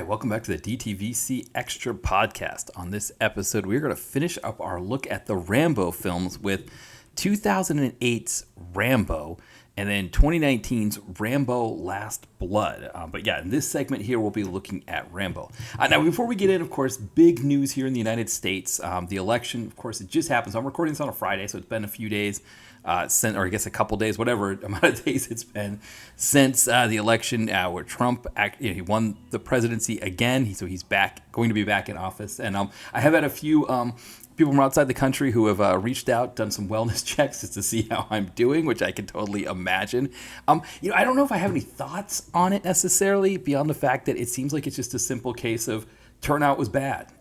right, welcome back to the DTVC Extra podcast. On this episode, we're going to finish up our look at the Rambo films with 2008's Rambo and then 2019's Rambo Last Blood. But yeah, in this segment here, we'll be looking at Rambo. Now, before we get in, of course, big news here in the United States. The election, of course, it just happened. So I'm recording this on a Friday, so it's been a few days. Or I guess a couple days, whatever amount of days it's been since the election where Trump he won the presidency again. So he's going to be back in office. And I have had a few people from outside the country who have reached out, done some wellness checks just to see how I'm doing, which I can totally imagine. I don't know if I have any thoughts on it necessarily beyond the fact that it seems like it's just a simple case of turnout was bad.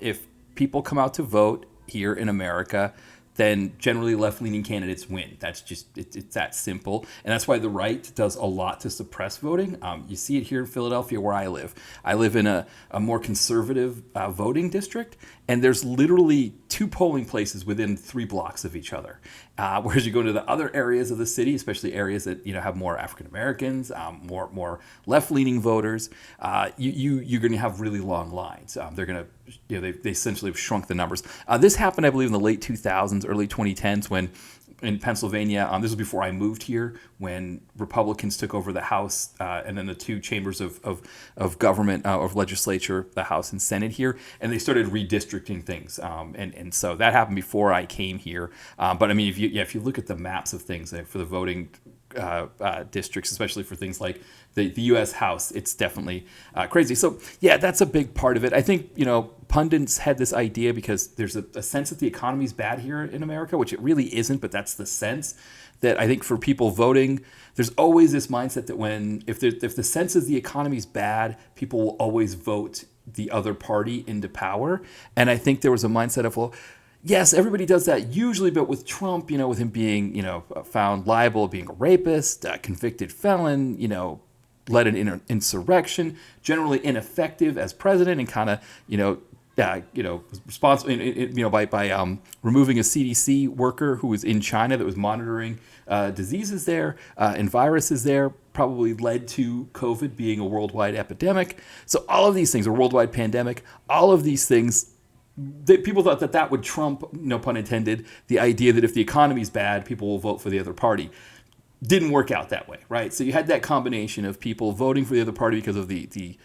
If people come out to vote here in America, then generally left-leaning candidates win. That's just, it's that simple. And that's why the right does a lot to suppress voting. You see it here in Philadelphia where I live. I live in a more conservative voting district, and there's literally 2 polling places within 3 blocks of each other. Whereas you go to the other areas of the city, especially areas that have more African Americans, more left-leaning voters, you're going to have really long lines. They're going to, they essentially have shrunk the numbers. This happened, I believe, in the late 2000s, early 2010s, when in Pennsylvania, this was before I moved here, when Republicans took over the House and then the 2 chambers of government, of legislature, the House and Senate here, and they started redistricting things. And so that happened before I came here. But I mean, if you look at the maps of things for the voting districts, especially for things like the U.S. House, it's definitely crazy. So yeah, that's a big part of it. I think, pundits had this idea because there's a sense that the economy's bad here in America, which it really isn't, but that's the sense that I think for people voting, there's always this mindset that if the sense is the economy's bad, people will always vote the other party into power. And I think there was a mindset of, well, yes, everybody does that usually, but with Trump, with him being, found liable of being a rapist, a convicted felon, led an insurrection, generally ineffective as president, and kind of, responsible, by removing a CDC worker who was in China that was monitoring diseases there and viruses there, probably led to COVID being a worldwide epidemic. So all of these things, a worldwide pandemic, all of these things, people thought that would trump, no pun intended, the idea that if the economy's bad, people will vote for the other party. Didn't work out that way, right? So you had that combination of people voting for the other party because of the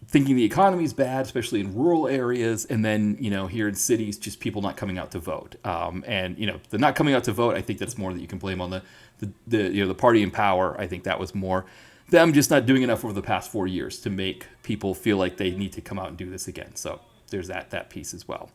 thinking the economy's bad, especially in rural areas, and then here in cities, just people not coming out to vote. And the not coming out to vote, I think that's more that you can blame on the party in power. I think that was more them just not doing enough over the past 4 years to make people feel like they need to come out and do this again. So there's that piece as well.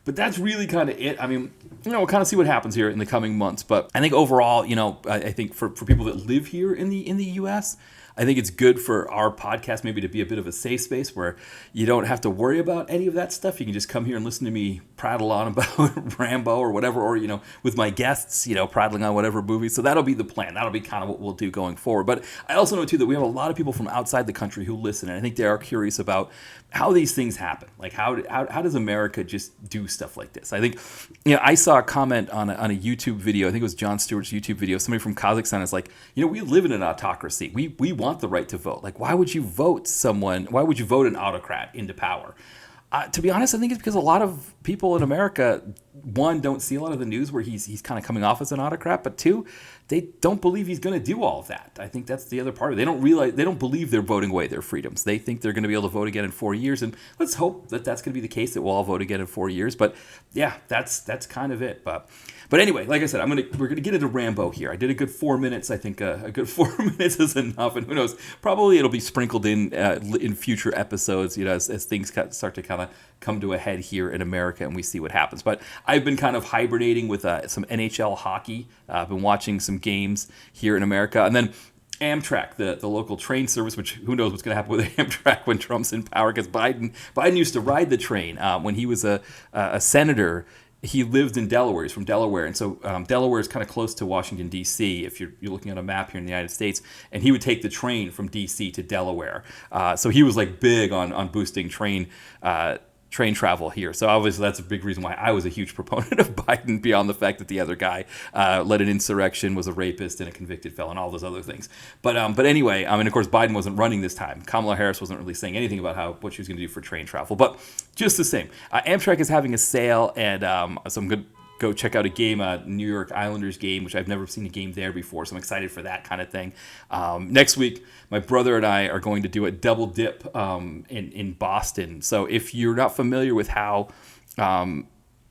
But that's really kind of it. I mean, we'll kind of see what happens here in the coming months. But I think overall, I think for people that live here in the U.S., I think it's good for our podcast maybe to be a bit of a safe space where you don't have to worry about any of that stuff. You can just come here and listen to me prattle on about Rambo or whatever, or, with my guests, prattling on whatever movie. So that'll be the plan. That'll be kind of what we'll do going forward. But I also know, too, that we have a lot of people from outside the country who listen, and I think they are curious about how these things happen. Like, how does America just do stuff like this? I think, I saw a comment on a YouTube video. I think it was Jon Stewart's YouTube video. Somebody from Kazakhstan is like, we live in an autocracy. We want the right to vote. Like, why would you vote an autocrat into power? To be honest, I think it's because a lot of people in America, 1, don't see a lot of the news where he's kind of coming off as an autocrat, but 2, they don't believe he's going to do all of that. I think that's the other part of it. They don't believe they're voting away their freedoms. They think they're going to be able to vote again in 4 years, and let's hope that that's going to be the case, that we'll all vote again in 4 years. But yeah, that's kind of it. But anyway, like I said, we're gonna get into Rambo here. I did a good 4 minutes. I think a good 4 minutes is enough, and who knows? Probably it'll be sprinkled in future episodes, as things start to kind of come to a head here in America, and we see what happens. But I've been kind of hibernating with some NHL hockey. I've been watching some games here in America, and then Amtrak, the local train service, which who knows what's going to happen with Amtrak when Trump's in power, because Biden used to ride the train when he was a senator. He lived in Delaware. He's from Delaware. And so Delaware is kind of close to Washington, D.C., if you're looking at a map here in the United States. And he would take the train from D.C. to Delaware. So he was like big on boosting train train travel here. So obviously that's a big reason why I was a huge proponent of Biden, beyond the fact that the other guy led an insurrection, was a rapist and a convicted felon, all those other things. But anyway, and of course Biden wasn't running this time. Kamala Harris wasn't really saying anything about what she was going to do for train travel. But just the same, Amtrak is having a sale, and so I'm good. Go check out a game, a New York Islanders game, which I've never seen a game there before, so I'm excited for that kind of thing. Next week, my brother and I are going to do a double dip in Boston. So if you're not familiar with how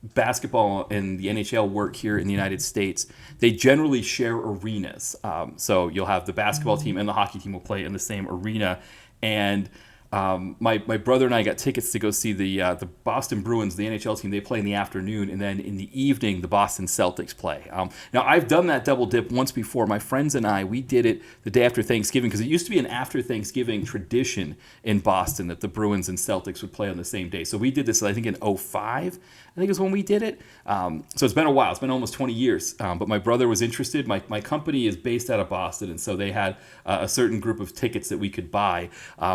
basketball and the NHL work here in the United States, they generally share arenas. So you'll have the basketball team and the hockey team will play in the same arena, and my brother and I got tickets to go see the Boston Bruins, the NHL team. They play in the afternoon, and then in the evening, the Boston Celtics play. Now, I've done that double dip once before. My friends and I, we did it the day after Thanksgiving, because it used to be an after Thanksgiving tradition in Boston that the Bruins and Celtics would play on the same day. So we did this, I think, in '05. I think is when we did it. So it's been a while. It's been almost 20 years. But my brother was interested. My company is based out of Boston, and so they had a certain group of tickets that we could buy.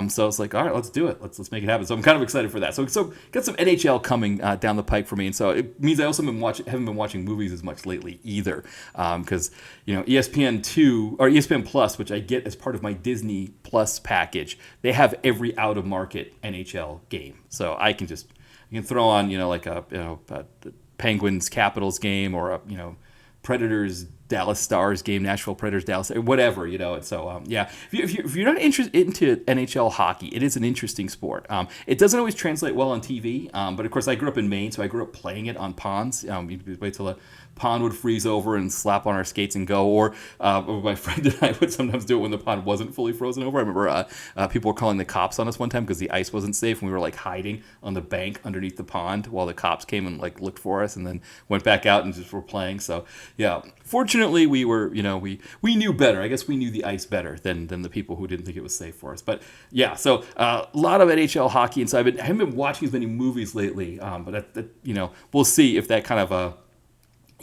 So I was like, all right, let's do it. Let's make it happen. So I'm kind of excited for that. So got some NHL coming down the pike for me, and so it means I also haven't been watching movies as much lately either, because ESPN2 or ESPN Plus, which I get as part of my Disney Plus package, they have every out of market NHL game. So I can just throw on a Penguins Capitals game, or a Predators Dallas Stars game, Nashville Predators Dallas, whatever, And so if you're not interested into NHL hockey, it is an interesting sport. It doesn't always translate well on TV, but of course I grew up in Maine, so I grew up playing it on ponds. You'd wait till a pond would freeze over and slap on our skates and go, or my friend and I would sometimes do it when the pond wasn't fully frozen over. I remember people were calling the cops on us one time because the ice wasn't safe, and we were hiding on the bank underneath the pond while the cops came and looked for us, and then went back out and just were playing. So yeah, fortunately we were we knew better. I guess we knew the ice better than the people who didn't think it was safe for us. But yeah, so a lot of NHL hockey, and so I haven't been watching as many movies lately, but we'll see if that kind of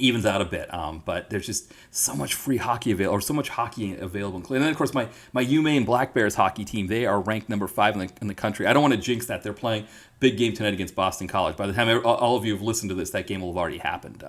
evens out a bit, but there's just so much free hockey available, or so much hockey available. And then, of course, my UMaine Black Bears hockey team, they are ranked number 5 in the country. I don't want to jinx that. They're playing big game tonight against Boston College. By the time all of you have listened to this, that game will have already happened.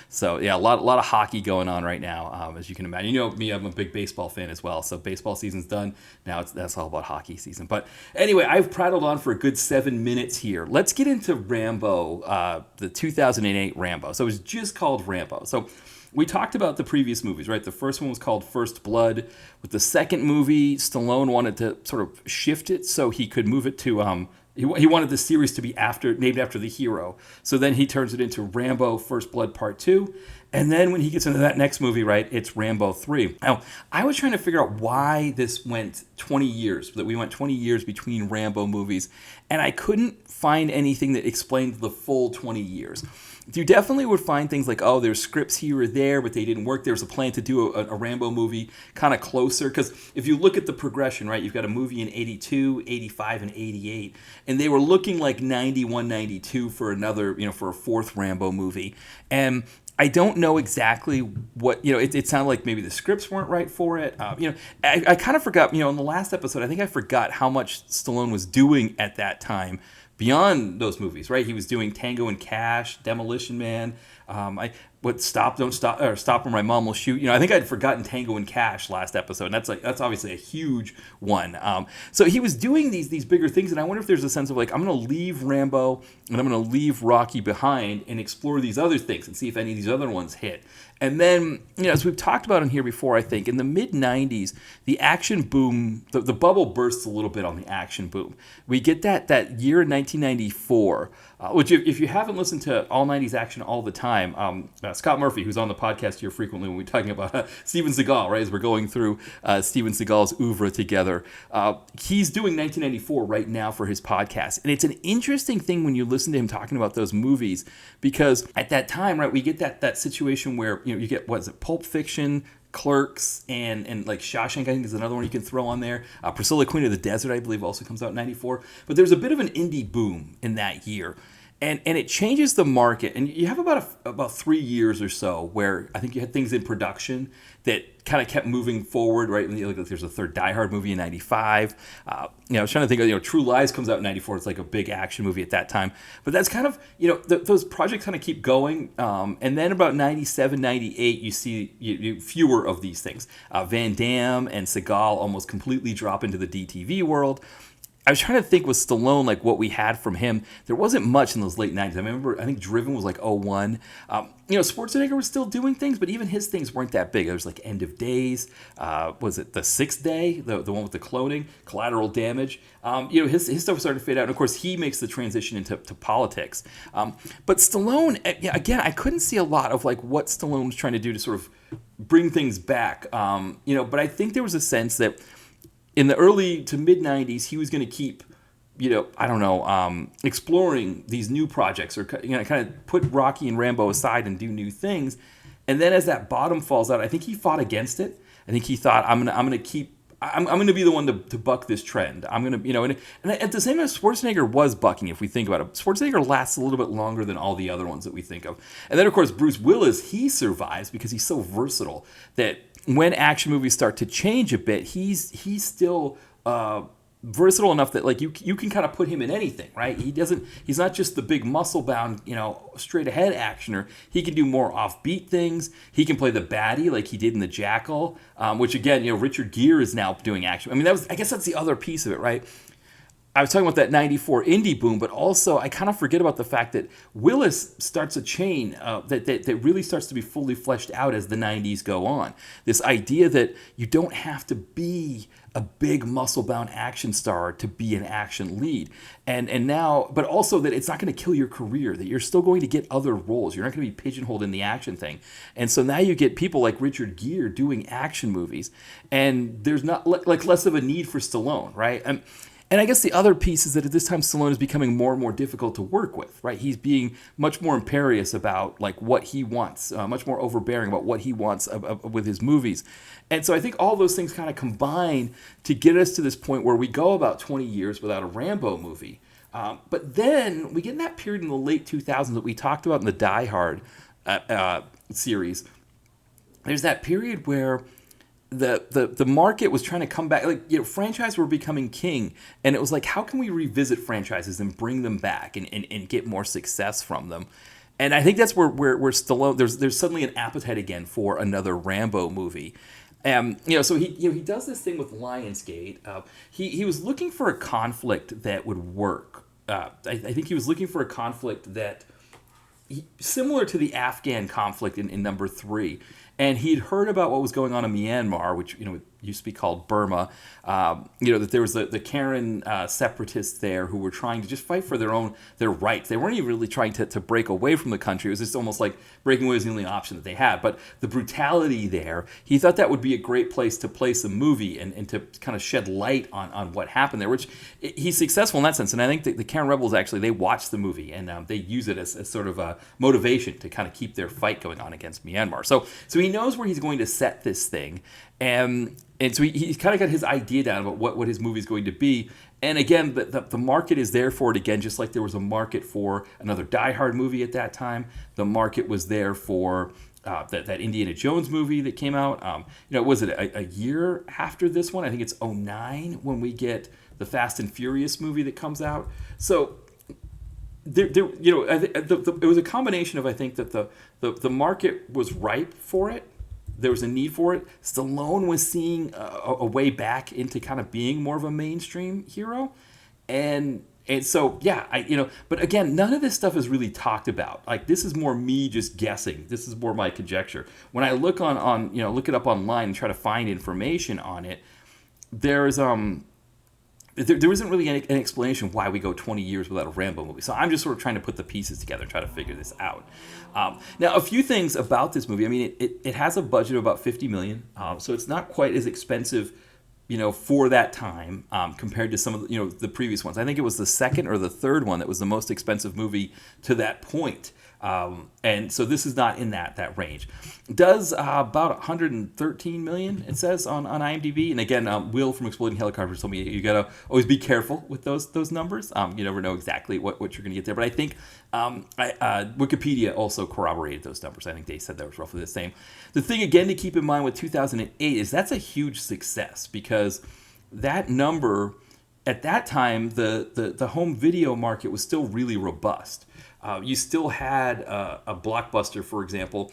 So yeah, a lot of hockey going on right now, as you can imagine. Me, I'm a big baseball fan as well. So baseball season's done. Now that's all about hockey season. But anyway, I've prattled on for a good 7 minutes here. Let's get into Rambo, the 2008 Rambo. So it was just called Rambo. So we talked about the previous movies, right? The first one was called First Blood. With the second movie, Stallone wanted to sort of shift it so he could move it to he wanted the series to be named after the hero. So then he turns it into Rambo First Blood Part 2. And then when he gets into that next movie, right, it's Rambo 3. Now, I was trying to figure out why this went 20 years, that we went 20 years between Rambo movies, and I couldn't find anything that explained the full 20 years. You definitely would find things like, there's scripts here or there, but they didn't work. There was a plan to do a Rambo movie kind of closer, because if you look at the progression, right, you've got a movie in 82, 85, and 88, and they were looking like 91, 92 for another, for a fourth Rambo movie. And I don't know exactly what, it sounded like maybe the scripts weren't right for it. I kind of forgot, in the last episode, I think I forgot how much Stallone was doing at that time beyond those movies, right? He was doing Tango and Cash, Demolition Man, Stop, Don't Stop, or Stop or My Mom Will Shoot. I think I'd forgotten Tango and Cash last episode, and that's obviously a huge one. So he was doing these bigger things, and I wonder if there's a sense of I'm going to leave Rambo and I'm going to leave Rocky behind and explore these other things and see if any of these other ones hit. And then, as we've talked about in here before, I think in the mid-'90s, the action boom, the bubble bursts a little bit on the action boom. We get that year 1994, which if you haven't listened to All 90s Action all the time, Scott Murphy, who's on the podcast here frequently when we're talking about Steven Seagal, right, as we're going through Steven Seagal's oeuvre together, he's doing 1994 right now for his podcast. And it's an interesting thing when you listen to him talking about those movies, because at that time, right, we get that situation where, you get, Pulp Fiction, Clerks, and Shawshank, I think, is another one you can throw on there. Priscilla, Queen of the Desert, I believe, also comes out in 94. But there's a bit of an indie boom in that year. and it changes the market. And you have about 3 years or so where I think you had things in production that kind of kept moving forward, right? And, like, there's a third Die Hard movie in '95. I was trying to think of, True Lies comes out in '94. It's like a big action movie at that time. But that's kind of, those projects kind of keep going. And then about '97, '98, you see fewer of these things. Van Damme and Seagal almost completely drop into the DTV world. I was trying to think with Stallone, like what we had from him. There wasn't much in those late 90s. I think Driven was like '01. Schwarzenegger was still doing things, but even his things weren't that big. There was like End of Days. Was it The Sixth Day? The one with the cloning? Collateral Damage. His stuff started to fade out. And of course, he makes the transition into politics. But Stallone, again, I couldn't see a lot of like what Stallone was trying to do to sort of bring things back. But I think there was a sense that in the early to mid 90s, he was going to keep, exploring these new projects, or kind of put Rocky and Rambo aside and do new things. And then as that bottom falls out, I think he fought against it. I think he thought, I'm going to be the one to buck this trend. I'm going to, and at the same time, Schwarzenegger was bucking, if we think about it. Schwarzenegger lasts a little bit longer than all the other ones that we think of. And then, of course, Bruce Willis, he survives because he's so versatile that when action movies start to change a bit, he's still versatile enough that like you can kind of put him in anything, right? He's not just the big muscle bound, straight ahead actioner. He can do more offbeat things. He can play the baddie like he did in The Jackal, which again, Richard Gere is now doing action. I mean, I guess that's the other piece of it, right? I was talking about that '94 indie boom, but also I kind of forget about the fact that Willis starts a chain that really starts to be fully fleshed out as the '90s go on. This idea that you don't have to be a big muscle-bound action star to be an action lead, and now, but also that it's not going to kill your career. That you're still going to get other roles. You're not going to be pigeonholed in the action thing. And so now you get people like Richard Gere doing action movies, and there's not like less of a need for Stallone, right? And I guess the other piece is that at this time, Stallone is becoming more and more difficult to work with, right? He's being much more imperious about like what he wants, much more overbearing about what he wants with his movies. And so I think all those things kind of combine to get us to this point where we go about 20 years without a Rambo movie. But then we get in that period in the late 2000s that we talked about in the Die Hard series. There's that period where the market was trying to come back, franchises were becoming king, and it was like, how can we revisit franchises and bring them back and get more success from them? And I think that's where Stallone, there's suddenly an appetite again for another Rambo movie. So he does this thing with Lionsgate. He was looking for a conflict that would work. I think he was looking for a conflict that similar to the Afghan conflict in number 3. And he'd heard about what was going on in Myanmar, which used to be called Burma. That there was the Karen separatists there who were trying to just fight for their rights. They weren't even really trying to break away from the country. It was just almost like breaking away was the only option that they had. But the brutality there, he thought that would be a great place to place a movie and to kind of shed light on what happened there, which he's successful in that sense. And I think the Karen rebels, actually, they watch the movie and they use it as sort of a motivation to kind of keep their fight going on against Myanmar. So he knows where he's going to set this thing. And so he's kind of got his idea down about what his movie is going to be. And again, the market is there for it again, just like there was a market for another Die Hard movie at that time. The market was there for that Indiana Jones movie that came out. Was it a year after this one? I think it's '09 when we get the Fast and Furious movie that comes out. So it was a combination of, I think, that the market was ripe for it. There was a need for it. Stallone was seeing a way back into kind of being more of a mainstream hero, and so but again, none of this stuff is really talked about. Like, this is more me just guessing. This is more my conjecture. When I look look it up online and try to find information on it, there's there isn't really an explanation why we go 20 years without a Rambo movie. So I'm just sort of trying to put the pieces together and try to figure this out. Now, a few things about this movie. I mean, it has a budget of about $50 million, so it's not quite as expensive for that time, compared to some of the previous ones. I think it was the second or the third one that was the most expensive movie to that point. And so this is not in that range. Does about 113 million, it says on IMDb. And again, Will from Exploding Helicopters told me you gotta always be careful with those numbers. You never know exactly what you're gonna get there. But I think Wikipedia also corroborated those numbers. I think they said that was roughly the same. The thing again to keep in mind with 2008 is that's a huge success, because that number at that time, the home video market was still really robust. You still had a Blockbuster, for example.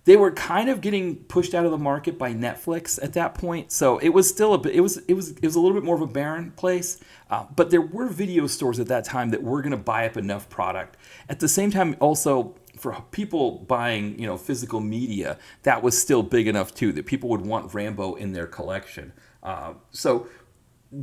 They were kind of getting pushed out of the market by Netflix at that point, so it was still it was a little bit more of a barren place. But there were video stores at that time that were going to buy up enough product. At the same time, also for people buying physical media, that was still big enough too that people would want Rambo in their collection. So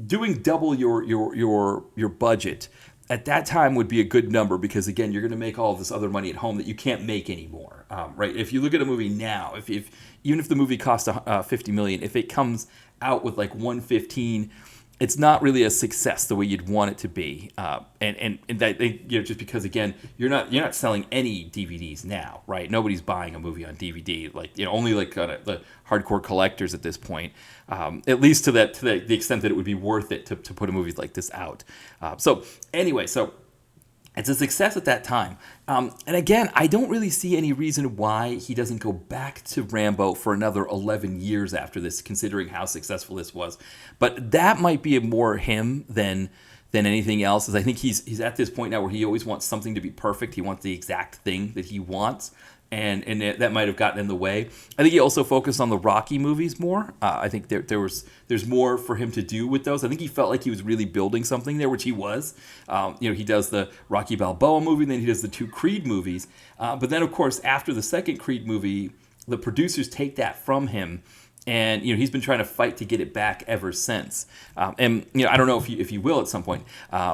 doing double your budget at that time would be a good number, because again, you're going to make all of this other money at home that you can't make anymore, right? If you look at a movie now, if even if the movie costs $50 million, if it comes out with like 115, it's not really a success the way you'd want it to be, and that just because again you're not selling any DVDs now, right? Nobody's buying a movie on DVD, only the hardcore collectors at this point, at least to the extent that it would be worth it to put a movie like this out. So it's a success at that time. And again, I don't really see any reason why he doesn't go back to Rambo for another 11 years after this, considering how successful this was. But that might be more him than anything else, as I think he's at this point now where he always wants something to be perfect. He wants the exact thing that he wants. And that might have gotten in the way. I think he also focused on the Rocky movies more. I think there's more for him to do with those. I think he felt like he was really building something there, which he was. He does the Rocky Balboa movie, and then he does the 2 Creed movies. But then, of course, after the second Creed movie, the producers take that from him. And he's been trying to fight to get it back ever since. And I don't know if you will at some point.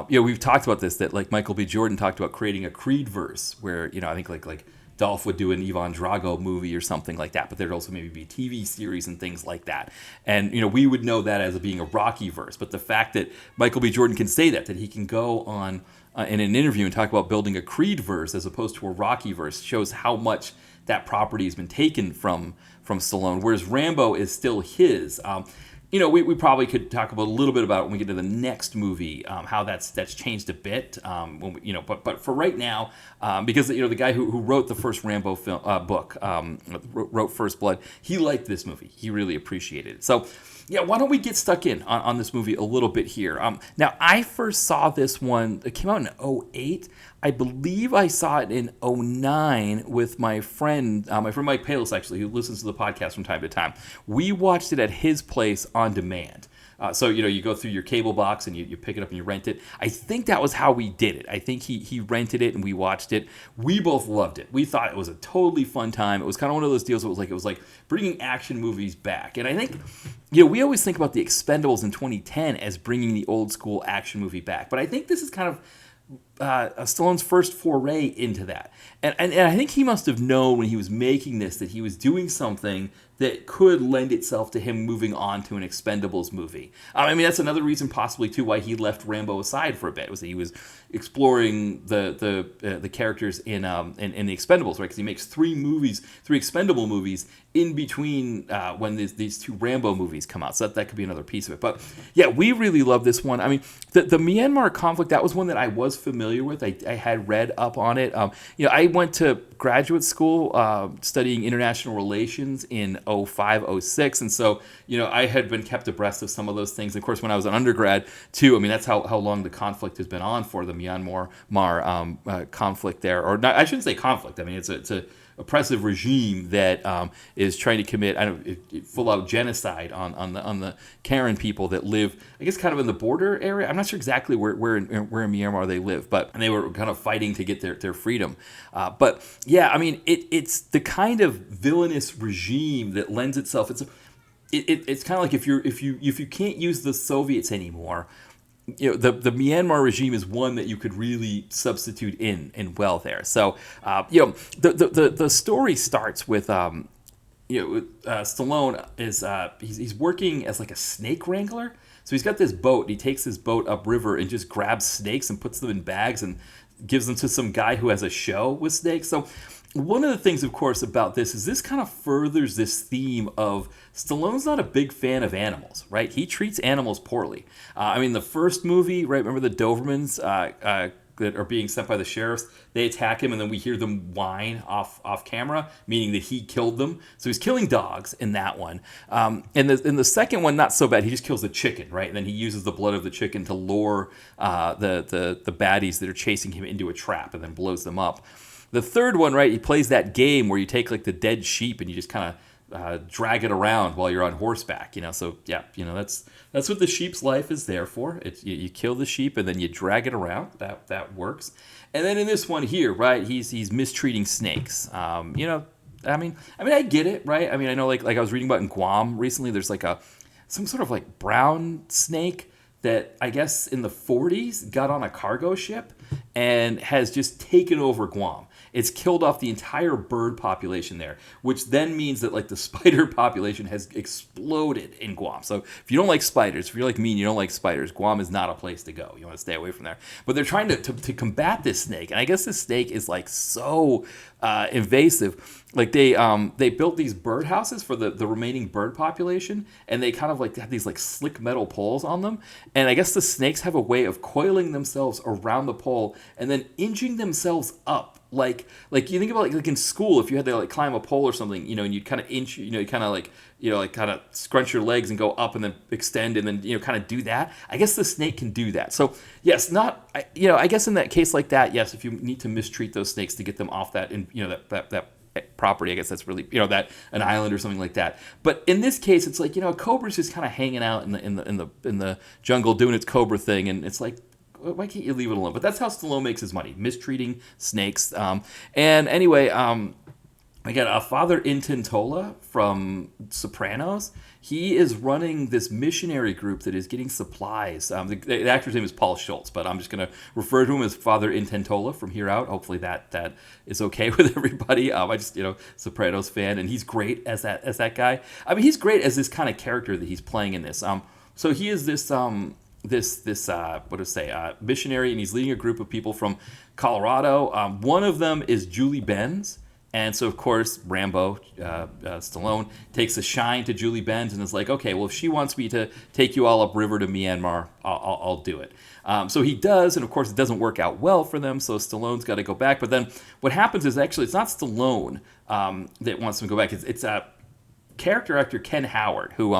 We've talked about this, that like Michael B. Jordan talked about creating a Creed verse, where I think like Dolph would do an Ivan Drago movie or something like that, but there'd also maybe be TV series and things like that. And we would know that as being a Rocky verse. But the fact that Michael B. Jordan can say that he can go on in an interview and talk about building a Creed verse as opposed to a Rocky verse shows how much that property has been taken from Stallone, whereas Rambo is still his. We probably could talk about a little bit about it when we get to the next movie, how that's changed a bit. But for right now, because the guy who wrote the first Rambo book, wrote First Blood, he liked this movie. He really appreciated it. So, yeah, why don't we get stuck in on this movie a little bit here? Now, I first saw this one. It came out in 2008. I believe I saw it in 2009 with my friend Mike Palos, actually, who listens to the podcast from time to time. We watched it at his place on demand. So you go through your cable box and you pick it up and you rent it. I think that was how we did it. I think he rented it and we watched it. We both loved it. We thought it was a totally fun time. It was kind of one of those deals. It was like bringing action movies back. And I think we always think about the Expendables in 2010 as bringing the old school action movie back. But I think this is kind of Stallone's first foray into that. And I think he must have known when he was making this that he was doing something that could lend itself to him moving on to an Expendables movie. That's another reason possibly too why he left Rambo aside for a bit, was that he was exploring the characters in the Expendables, right? Because he makes 3 Expendable movies in between when these 2 Rambo movies come out. So that could be another piece of it. But yeah, we really love this one. The Myanmar conflict, that was one that I was familiar with. I had read up on it. I went to graduate school studying international relations in 2005, 06. And so, I had been kept abreast of some of those things. Of course, when I was an undergrad too, that's how long the conflict has been on for, the Myanmar conflict there. Or not, I shouldn't say conflict. It's a oppressive regime that is trying to commit full-out genocide on the Karen people that live, I guess, kind of in the border area. I'm not sure exactly where in Myanmar they live, but they were kind of fighting to get their freedom. But yeah, it's the kind of villainous regime that lends itself. It's kind of like if you can't use the Soviets anymore, the Myanmar regime is one that you could really substitute in well there. So the story starts with Stallone is he's working as like a snake wrangler. So he's got this boat. And he takes his boat upriver and just grabs snakes and puts them in bags and gives them to some guy who has a show with snakes. So one of the things, of course, about this is this kind of furthers this theme of Stallone's not a big fan of animals, right? He treats animals poorly. I mean, the first movie, right? Remember the Dobermans that are being sent by the sheriffs? They attack him, and then we hear them whine off camera, meaning that he killed them. So he's killing dogs in that one. In the second one, not so bad. He just kills the chicken, right? And then he uses the blood of the chicken to lure the baddies that are chasing him into a trap, and then blows them up. The third one, right? He plays that game where you take like the dead sheep and you just kind of drag it around while you're on horseback, So yeah, that's what the sheep's life is there for. It's you kill the sheep and then you drag it around. That works. And then in this one here, right? He's mistreating snakes. I mean, I get it, right? I mean, I know like I was reading about in Guam recently. There's like some sort of like brown snake that I guess in the 40s got on a cargo ship and has just taken over Guam. It's killed off the entire bird population there, which then means that like the spider population has exploded in Guam. So if you don't like spiders, if you're like me and you don't like spiders, Guam is not a place to go. You want to stay away from there. But they're trying to combat this snake, and I guess this snake is like so invasive. Like they built these bird houses for the remaining bird population, and they kind of like have these like slick metal poles on them. And I guess the snakes have a way of coiling themselves around the pole and then inching themselves up. Like you think about like in school, if you had to like climb a pole or something, and you'd kind of inch, you kind of like kind of scrunch your legs and go up and then extend and then kind of do that. I guess the snake can do that. So yes, I guess in that case like that, yes, if you need to mistreat those snakes to get them off that and that property, I guess that's really that an island or something like that. But in this case, it's like a cobra's just kind of hanging out in the jungle doing its cobra thing, and it's like, why can't you leave it alone? But that's how Stallone makes his money, mistreating snakes. And anyway, I got Father Intentola from Sopranos. He is running this missionary group that is getting supplies. The actor's name is Paul Schultz, but I'm just going to refer to him as Father Intentola from here out. Hopefully that is okay with everybody. I just Sopranos fan, and he's great as that guy. I mean, he's great as this kind of character that he's playing in this. So he is this missionary, and he's leading a group of people from Colorado. One of them is Julie Benz. And so, of course, Rambo, Stallone, takes a shine to Julie Benz and is like, okay, well, if she wants me to take you all upriver to Myanmar, I'll do it. So he does, and of course, it doesn't work out well for them, so Stallone's got to go back. But then what happens is actually it's not Stallone that wants him to go back. It's character actor Ken Howard, who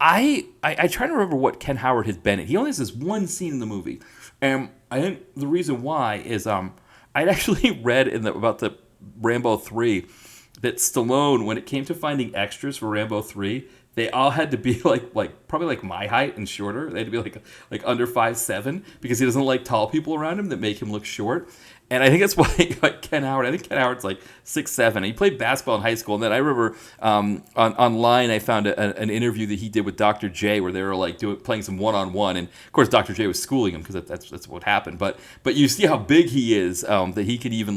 I try to remember what Ken Howard has been in. He only has this one scene in the movie. And I think the reason why is I'd actually read about the Rambo 3 that Stallone, when it came to finding extras for Rambo 3, they all had to be like probably like my height and shorter. They had to be like under 5'7", because he doesn't like tall people around him that make him look short. And I think that's why he got Ken Howard. I think Ken Howard's like 6'7". He played basketball in high school. And then I remember online I found an interview that he did with Dr. J where they were like playing some one-on-one. And of course Dr. J was schooling him because that's what happened. But you see how big he is, that he could even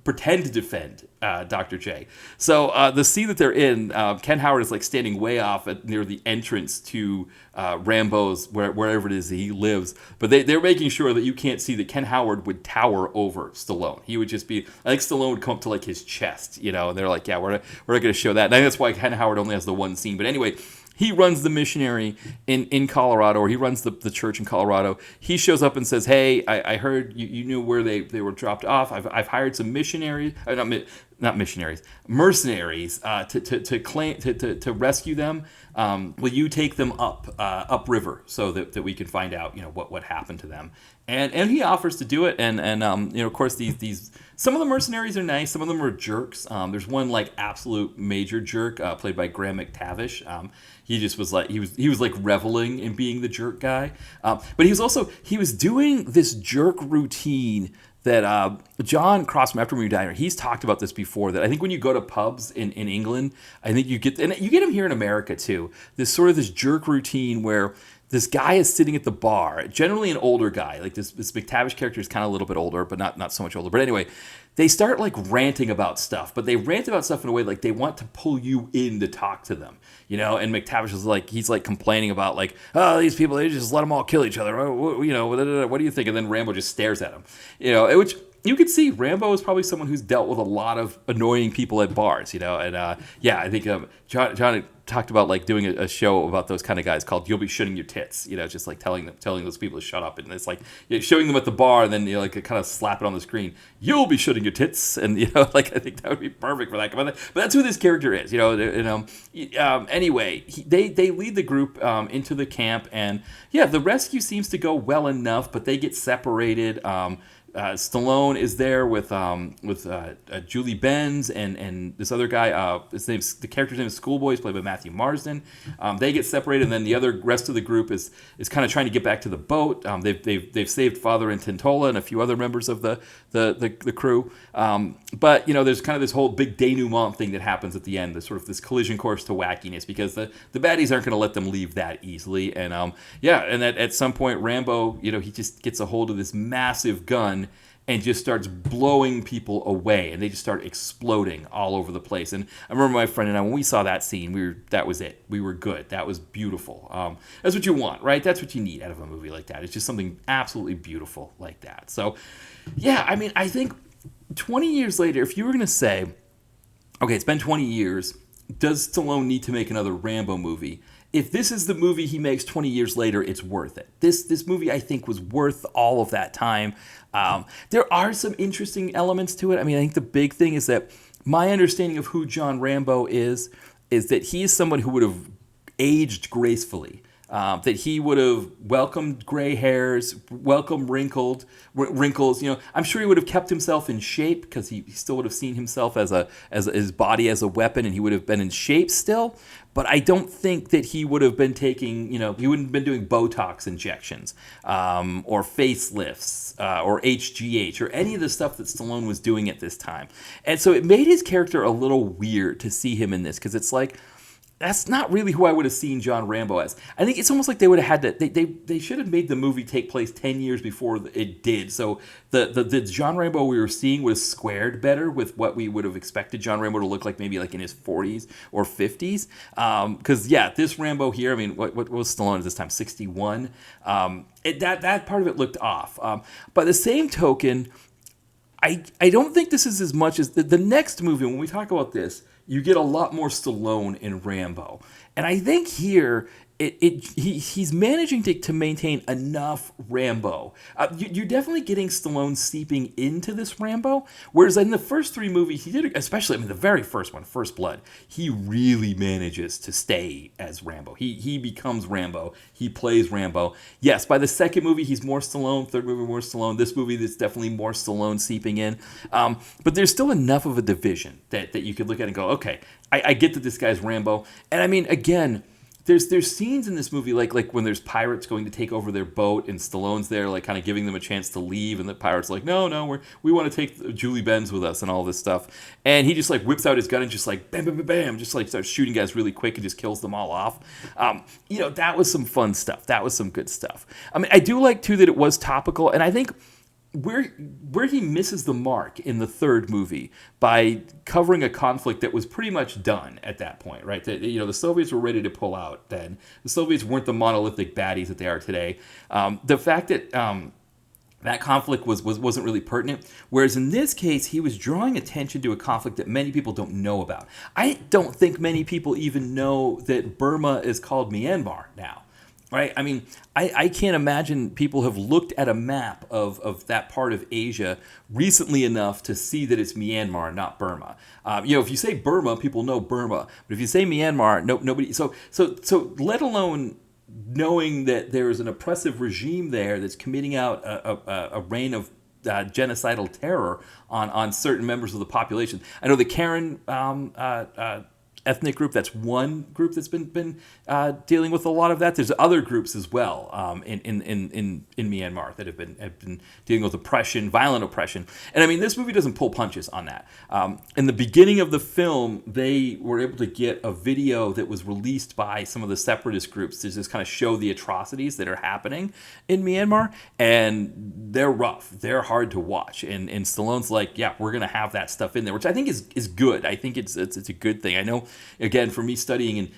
pretend to defend Dr. J. So the scene that they're in, Ken Howard is like standing way off near the entrance to Rambo's, wherever it is that he lives. But they're making sure that you can't see that Ken Howard would tower over Stallone. He would just be, I think Stallone would come up to like his chest, and they're like, yeah, we're not going to show that. And I think that's why Ken Howard only has the one scene. But anyway, he runs the missionary in Colorado, or he runs the church in Colorado. He shows up and says, hey, I heard you knew where they were dropped off. I've hired some missionaries, not missionaries, mercenaries to rescue them. Will you take them upriver so that we can find out what happened to them? And he offers to do it, and of course these some of the mercenaries are nice, some of them are jerks. There's one like absolute major jerk played by Graham McTavish. He just was like he was like reveling in being the jerk guy, but he was doing this jerk routine that John Crossman, after we died, he's talked about this before, that I think when you go to pubs in England, I think you get them here in America too, this jerk routine where this guy is sitting at the bar, generally an older guy, like this McTavish character is kind of a little bit older, but not so much older. But anyway, they start like ranting about stuff, but they rant about stuff in a way like they want to pull you in to talk to them, And McTavish is like, he's like complaining about like, oh, these people, they just let them all kill each other. What do you think? And then Rambo just stares at him, which you could see Rambo is probably someone who's dealt with a lot of annoying people at bars, And I think John talked about like doing a show about those kind of guys called "You'll Be Shitting Your Tits," just like telling those people to shut up, and it's like showing them at the bar, and then like kind of slap it on the screen. You'll be shitting your tits, and like I think that would be perfect for that. But that's who this character is, Anyway, they lead the group into the camp, and the rescue seems to go well enough, but they get separated. Stallone is there with Julie Benz and this other guy. The character's name is Schoolboy. He's played by Matthew Marsden. They get separated, and then the rest of the group is kind of trying to get back to the boat. They've saved Father and Tintola and a few other members of the crew. But there's kind of this whole big denouement thing that happens at the end. This sort of this collision course to wackiness, because the baddies aren't going to let them leave that easily. And at some point Rambo, he just gets a hold of this massive gun and just starts blowing people away, and they just start exploding all over the place. And I remember my friend and I, when we saw that scene, that was it. We were good. That was beautiful. That's what you want, right? That's what you need out of a movie like that. It's just something absolutely beautiful like that. So, I think 20 years later, if you were going to say, okay, it's been 20 years, does Stallone need to make another Rambo movie? If this is the movie he makes 20 years later, it's worth it. This movie, I think, was worth all of that time. There are some interesting elements to it. I think the big thing is that my understanding of who John Rambo is that he is someone who would have aged gracefully. That he would have welcomed gray hairs, welcomed wrinkles. I'm sure he would have kept himself in shape, because he still would have seen himself as his body as a weapon, and he would have been in shape still. But I don't think that he would have been taking, he wouldn't have been doing Botox injections, or facelifts, or HGH, or any of the stuff that Stallone was doing at this time. And so it made his character a little weird to see him in this, because it's like, that's not really who I would have seen John Rambo as. I think it's almost like they would have had to. They should have made the movie take place 10 years before it did. So the John Rambo we were seeing was squared better with what we would have expected John Rambo to look like, maybe like in his 40s or 50s. Because this Rambo here, what was Stallone at this time? 61. That part of it looked off. By the same token, I don't think this is as much as the next movie. When we talk about this, you get a lot more Stallone in Rambo. And I think here, he's managing to maintain enough Rambo. You're definitely getting Stallone seeping into this Rambo, whereas in the first three movies, he did, especially, the very first one, First Blood, he really manages to stay as Rambo. He becomes Rambo. He plays Rambo. Yes, by the second movie, he's more Stallone. Third movie, more Stallone. This movie, there's definitely more Stallone seeping in. But there's still enough of a division that you could look at and go, okay, I get that this guy's Rambo. And again, There's scenes in this movie like when there's pirates going to take over their boat, and Stallone's there like kind of giving them a chance to leave, and the pirates are like, no, we want to take Julie Benz with us and all this stuff, and he just like whips out his gun and just like bam, bam, bam, bam, just like starts shooting guys really quick and just kills them all off. That was some fun stuff. That was some good stuff. I do like too that it was topical, and I think where he misses the mark in the third movie by covering a conflict that was pretty much done at that point, right? The Soviets were ready to pull out then. The Soviets weren't the monolithic baddies that they are today. The fact that that conflict wasn't really pertinent, whereas in this case, he was drawing attention to a conflict that many people don't know about. I don't think many people even know that Burma is called Myanmar now. Right? I can't imagine people have looked at a map of that part of Asia recently enough to see that it's Myanmar, not Burma. If you say Burma, people know Burma. But if you say Myanmar, nobody. So let alone knowing that there is an oppressive regime there that's committing out a reign of genocidal terror on certain members of the population. I know the Karen ethnic group. That's one group that's been dealing with a lot of that. There's other groups as well in Myanmar that have been dealing with oppression, violent oppression. And I mean, this movie doesn't pull punches on that. In the beginning of the film, they were able to get a video that was released by some of the separatist groups to just kind of show the atrocities that are happening in Myanmar, and they're rough. They're hard to watch. And Stallone's like, yeah, we're gonna have that stuff in there, which I think is good. I think it's a good thing. I know, again, for me studying in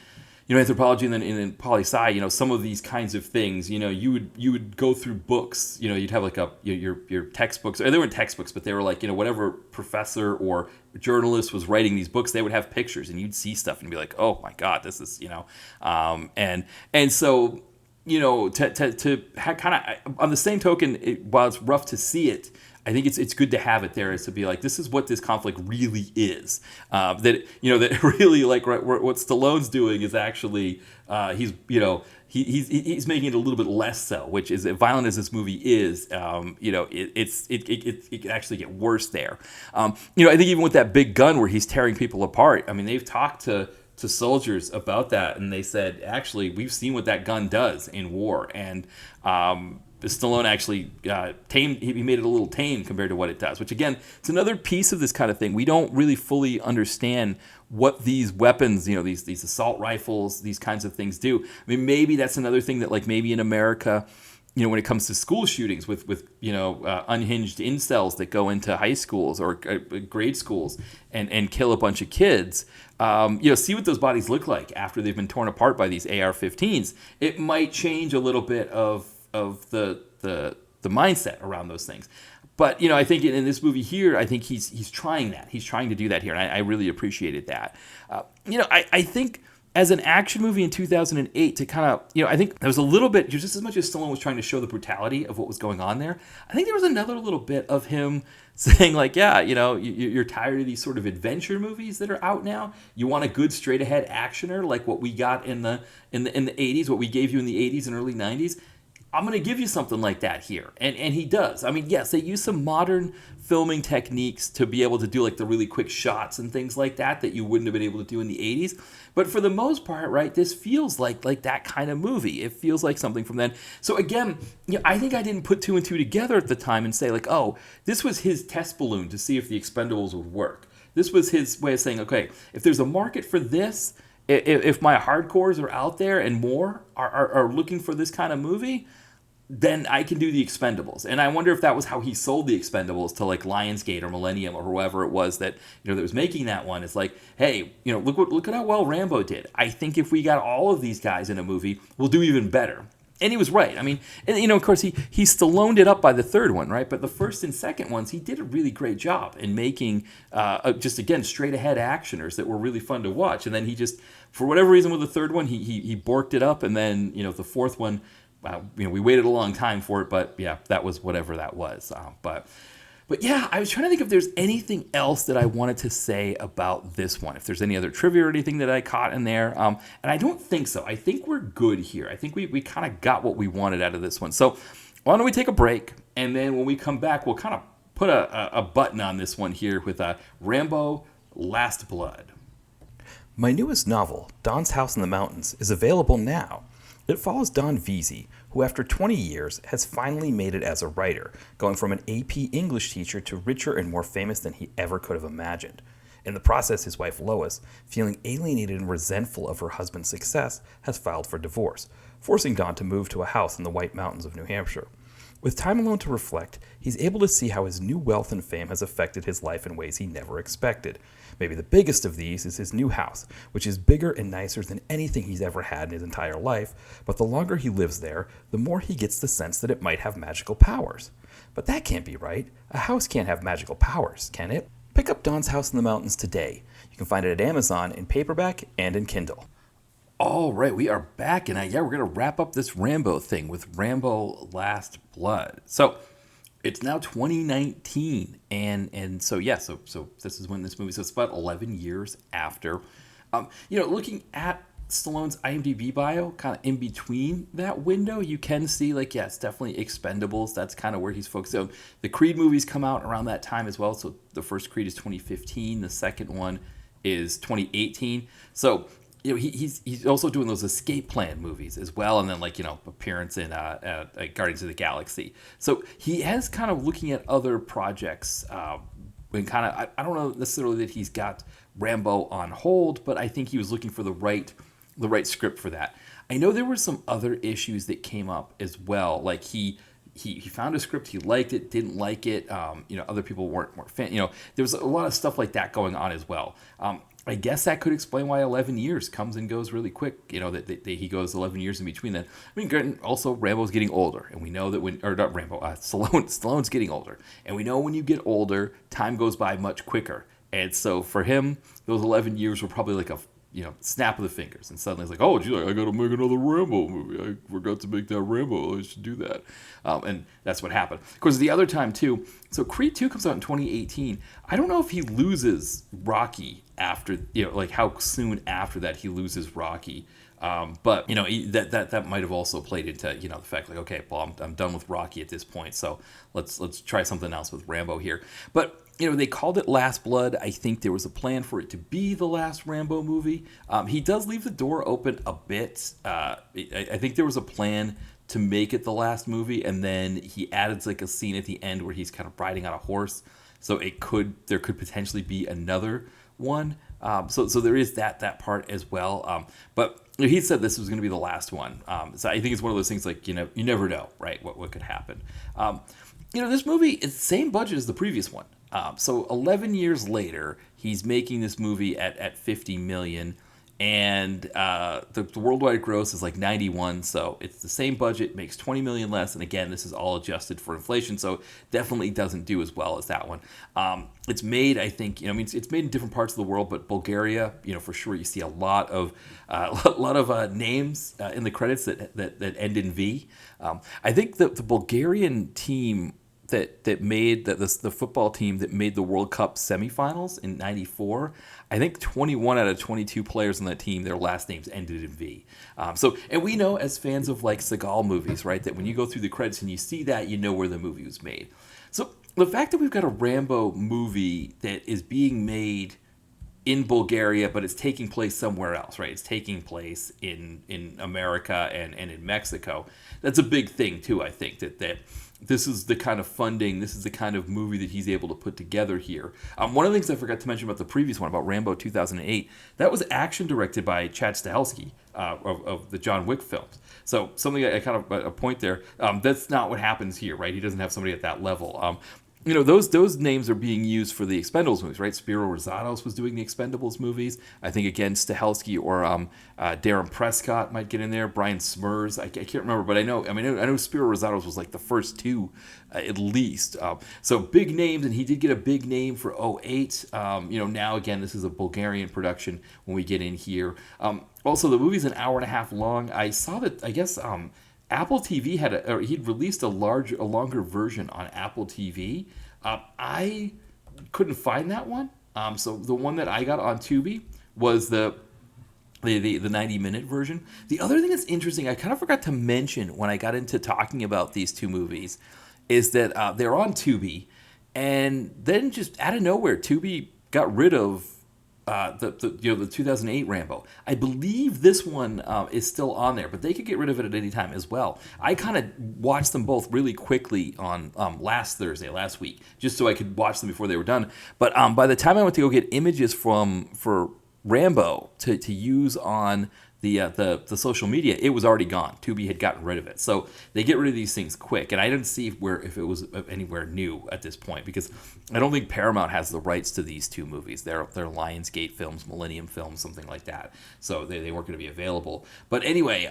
anthropology and then in poli-sci, some of these kinds of things, you would go through books, you'd have like your textbooks, or they weren't textbooks, but they were like, whatever professor or journalist was writing these books, they would have pictures, and you'd see stuff and be like, oh my God, this is, and so, to kind of, on the same token, while it's rough to see it, I think it's good to have it there, is to be like, this is what this conflict really is. That really, like, what Stallone's doing is actually he's making it a little bit less so, which is, as violent as this movie is, it can actually get worse there. I think even with that big gun where he's tearing people apart, I mean, they've talked to soldiers about that, and they said, actually, we've seen what that gun does in war, and Stallone actually he made it a little tame compared to what it does, which, again, it's another piece of this kind of thing. We don't really fully understand what these weapons, these assault rifles, these kinds of things do. I mean, maybe that's another thing that, like, maybe in America, when it comes to school shootings with unhinged incels that go into high schools or grade schools and kill a bunch of kids, see what those bodies look like after they've been torn apart by these AR-15s. It might change a little bit of the mindset around those things. But, I think in this movie here, I think he's trying that. He's trying to do that here, and I really appreciated that. I think as an action movie in 2008, to kind of, I think there was a little bit, just as much as Stallone was trying to show the brutality of what was going on there, I think there was another little bit of him saying, like, yeah, you're tired of these sort of adventure movies that are out now. You want a good straight-ahead actioner like what we got in the 80s, what we gave you in the 80s and early 90s. I'm going to give you something like that here. And he does. I mean, yes, they use some modern filming techniques to be able to do, like, the really quick shots and things like that you wouldn't have been able to do in the 80s. But for the most part, right, this feels like that kind of movie. It feels like something from then. So again, I think I didn't put two and two together at the time and say, like, oh, this was his test balloon to see if the Expendables would work. This was his way of saying, okay, if there's a market for this, if my hardcores are out there and more are looking for this kind of movie, then I can do the Expendables. And I wonder if that was how he sold the Expendables to, like, Lionsgate or Millennium or whoever it was that that was making that one. It's like, hey, look at how well Rambo did. I think if we got all of these guys in a movie, we'll do even better. And he was right. I mean, and of course, he Stalloned it up by the third one, right? But the first and second ones, he did a really great job in making, just, again, straight-ahead actioners that were really fun to watch. And then he just, for whatever reason with the third one, he borked it up. And then, the fourth one, we waited a long time for it, but yeah, that was whatever that was. But yeah, I was trying to think if there's anything else that I wanted to say about this one. If there's any other trivia or anything that I caught in there. And I don't think so. I think we're good here. I think we kind of got what we wanted out of this one. So why don't we take a break? And then when we come back, we'll kind of put a button on this one here with Rambo Last Blood. My newest novel, Don's House in the Mountains, is available now. It follows Don Veazey, who after 20 years has finally made it as a writer, going from an AP English teacher to richer and more famous than he ever could have imagined. In the process, his wife Lois, feeling alienated and resentful of her husband's success, has filed for divorce, forcing Don to move to a house in the White Mountains of New Hampshire. With time alone to reflect, he's able to see how his new wealth and fame has affected his life in ways he never expected. Maybe the biggest of these is his new house, which is bigger and nicer than anything he's ever had in his entire life, but the longer he lives there, the more he gets the sense that it might have magical powers. But that can't be right. A house can't have magical powers, can it? Pick up Don's House in the Mountains today. You can find it at Amazon in paperback and in Kindle. All right, we are back, and we're going to wrap up this Rambo thing with Rambo Last Blood. So it's now 2019, and so this is when this movie. So it's about 11 years after. Looking at Stallone's IMDb bio, kind of in between that window, you can see, like, yeah, it's definitely Expendables. That's kind of where he's focused. So the Creed movies come out around that time as well. So the first Creed is 2015. The second one is 2018. So he's also doing those escape plan movies as well, and then appearance in Guardians of the Galaxy. So he has kind of looking at other projects. And kind of, I don't know necessarily that he's got Rambo on hold, but I think he was looking for the right script for that. I know there were some other issues that came up as well. Like he found a script, he liked it, didn't like it. Other people weren't fan. There was a lot of stuff like that going on as well. I guess that could explain why 11 years comes and goes really quick. That he goes 11 years in between that. I mean, also Rambo's getting older, and we know that not Rambo, Stallone's getting older, and we know when you get older, time goes by much quicker. And so for him, those 11 years were probably like a snap of the fingers, and suddenly it's like, oh, gee, I got to make another Rambo movie. I forgot to make that Rambo. I should do that, and that's what happened. Of course, the other time too. So Creed 2 comes out in 2018. I don't know if he loses Rocky after, how soon after that he loses Rocky. But that might have also played into the fact like, okay, well, I'm done with Rocky at this point, so let's try something else with Rambo here. But they called it Last Blood. I think there was a plan for it to be the last Rambo movie. He does leave the door open a bit. I think there was a plan to make it the last movie, and then he added like a scene at the end where he's kind of riding on a horse. So there could potentially be another one. So there is that part as well. But he said this was going to be the last one. So I think it's one of those things like, you never know, right? What could happen. This movie is the same budget as the previous one. So 11 years later, he's making this movie at $50 million, and the worldwide gross is like 91. So it's the same budget, makes $20 million less, and again, this is all adjusted for inflation, so definitely doesn't do as well as that one. It's made, I think, it's made in different parts of the world, but Bulgaria, for sure, you see a lot of names in the credits that end in V. I think the Bulgarian team that made the football team that made the World Cup semifinals in '94. I think 21 out of 22 players on that team, their last names ended in V. And we know as fans of like Seagal movies, right, that when you go through the credits and you see that, you know where the movie was made. So the fact that we've got a Rambo movie that is being made in Bulgaria, but it's taking place somewhere else, right? It's taking place in America and in Mexico. That's a big thing too, I think, that this is the kind of funding, this is the kind of movie that he's able to put together here. One of the things I forgot to mention about the previous one, about Rambo 2008, that was action directed by Chad Stahelski of the John Wick films. So something I kind of a point there. That's not what happens here, right? He doesn't have somebody at that level. Those names are being used for the Expendables movies, right? Spiro Rosatos was doing the Expendables movies. I think, again, Stahelski or Darren Prescott might get in there. Brian Smurs, I can't remember, but I know Spiro Rosatos was like the first two at least. So big names, and he did get a big name for '08. Now, again, this is a Bulgarian production when we get in here. Also, the movie's an hour and a half long. I saw that, I guess... Apple TV he'd released a longer version on Apple TV. I couldn't find that one. So the one that I got on Tubi was the 90-minute version. The other thing that's interesting, I kind of forgot to mention when I got into talking about these two movies, is that they're on Tubi, and then just out of nowhere, Tubi got rid of the 2008 Rambo. I believe this one is still on there, but they could get rid of it at any time as well. I kind of watched them both really quickly on last week, just so I could watch them before they were done. But by the time I went to go get images for Rambo to use on the social media, it was already gone. Tubi had gotten rid of it. So they get rid of these things quick. And I didn't see if it was anywhere new at this point, because I don't think Paramount has the rights to these two movies. They're Lionsgate Films, Millennium Films, something like that. So they weren't going to be available. But anyway,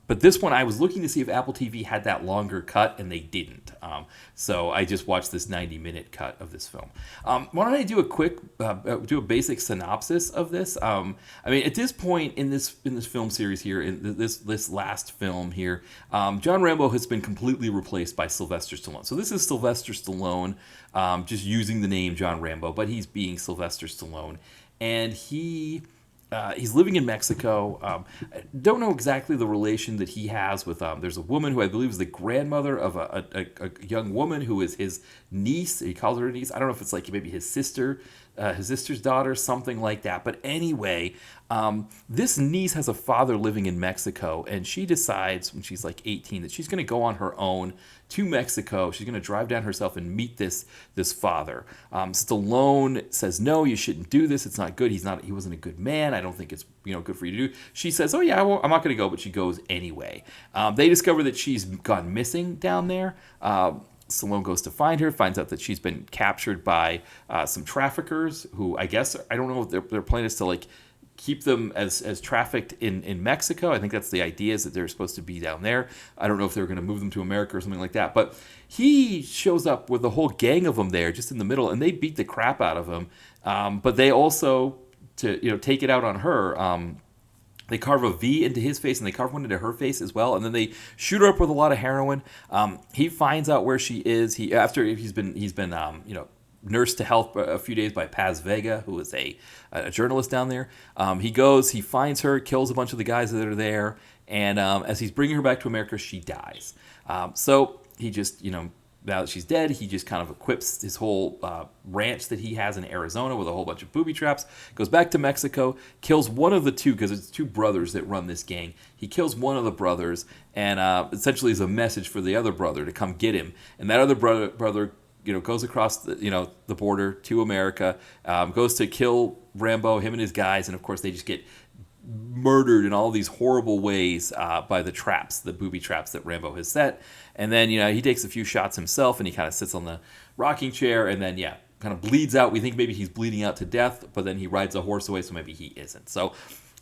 but this one, I was looking to see if Apple TV had that longer cut, and they didn't. So I just watched this 90-minute cut of this film. Why don't I do a basic synopsis of this? At this point in this film series here, in this last film here, John Rambo has been completely replaced by Sylvester Stallone. So this is Sylvester Stallone, just using the name John Rambo, but he's being Sylvester Stallone, and he He's living in Mexico. I don't know exactly the relation that he has with. There's a woman who I believe is the grandmother of a young woman who is his niece. He calls her a niece. I don't know if it's like maybe his sister's daughter, something like that. But anyway, this niece has a father living in Mexico, and she decides when she's like 18 that she's going to go on her own to Mexico. She's going to drive down herself and meet this father. Stallone says, no, you shouldn't do this. It's not good. He wasn't a good man. I don't think it's good for you to do. She says, oh yeah, I'm not going to go, but she goes anyway. They discover that she's gone missing down there. Stallone goes to find her, finds out that she's been captured by some traffickers who I guess, I don't know if their plan is to like keep them as trafficked in Mexico. I think that's the idea, is that they're supposed to be down there. I don't know if they're going to move them to America or something like that. But he shows up with a whole gang of them there just in the middle, and they beat the crap out of him. But they also, to take it out on her, they carve a V into his face, and they carve one into her face as well, and then they shoot her up with a lot of heroin. He finds out where she is. After he's been nursed to health a few days by Paz Vega, who is a journalist down there. He finds her, kills a bunch of the guys that are there, and as he's bringing her back to America, she dies. So he just, now that she's dead, he just kind of equips his whole ranch that he has in Arizona with a whole bunch of booby traps, goes back to Mexico, kills one of the two, because it's two brothers that run this gang. He kills one of the brothers, and essentially is a message for the other brother to come get him. And that other brother goes across the border to America, goes to kill Rambo, him and his guys, and of course they just get murdered in all these horrible ways by the booby traps that Rambo has set. And then he takes a few shots himself, and he kind of sits on the rocking chair, and then kind of bleeds out. We think maybe he's bleeding out to death, but then he rides a horse away, so maybe he isn't. So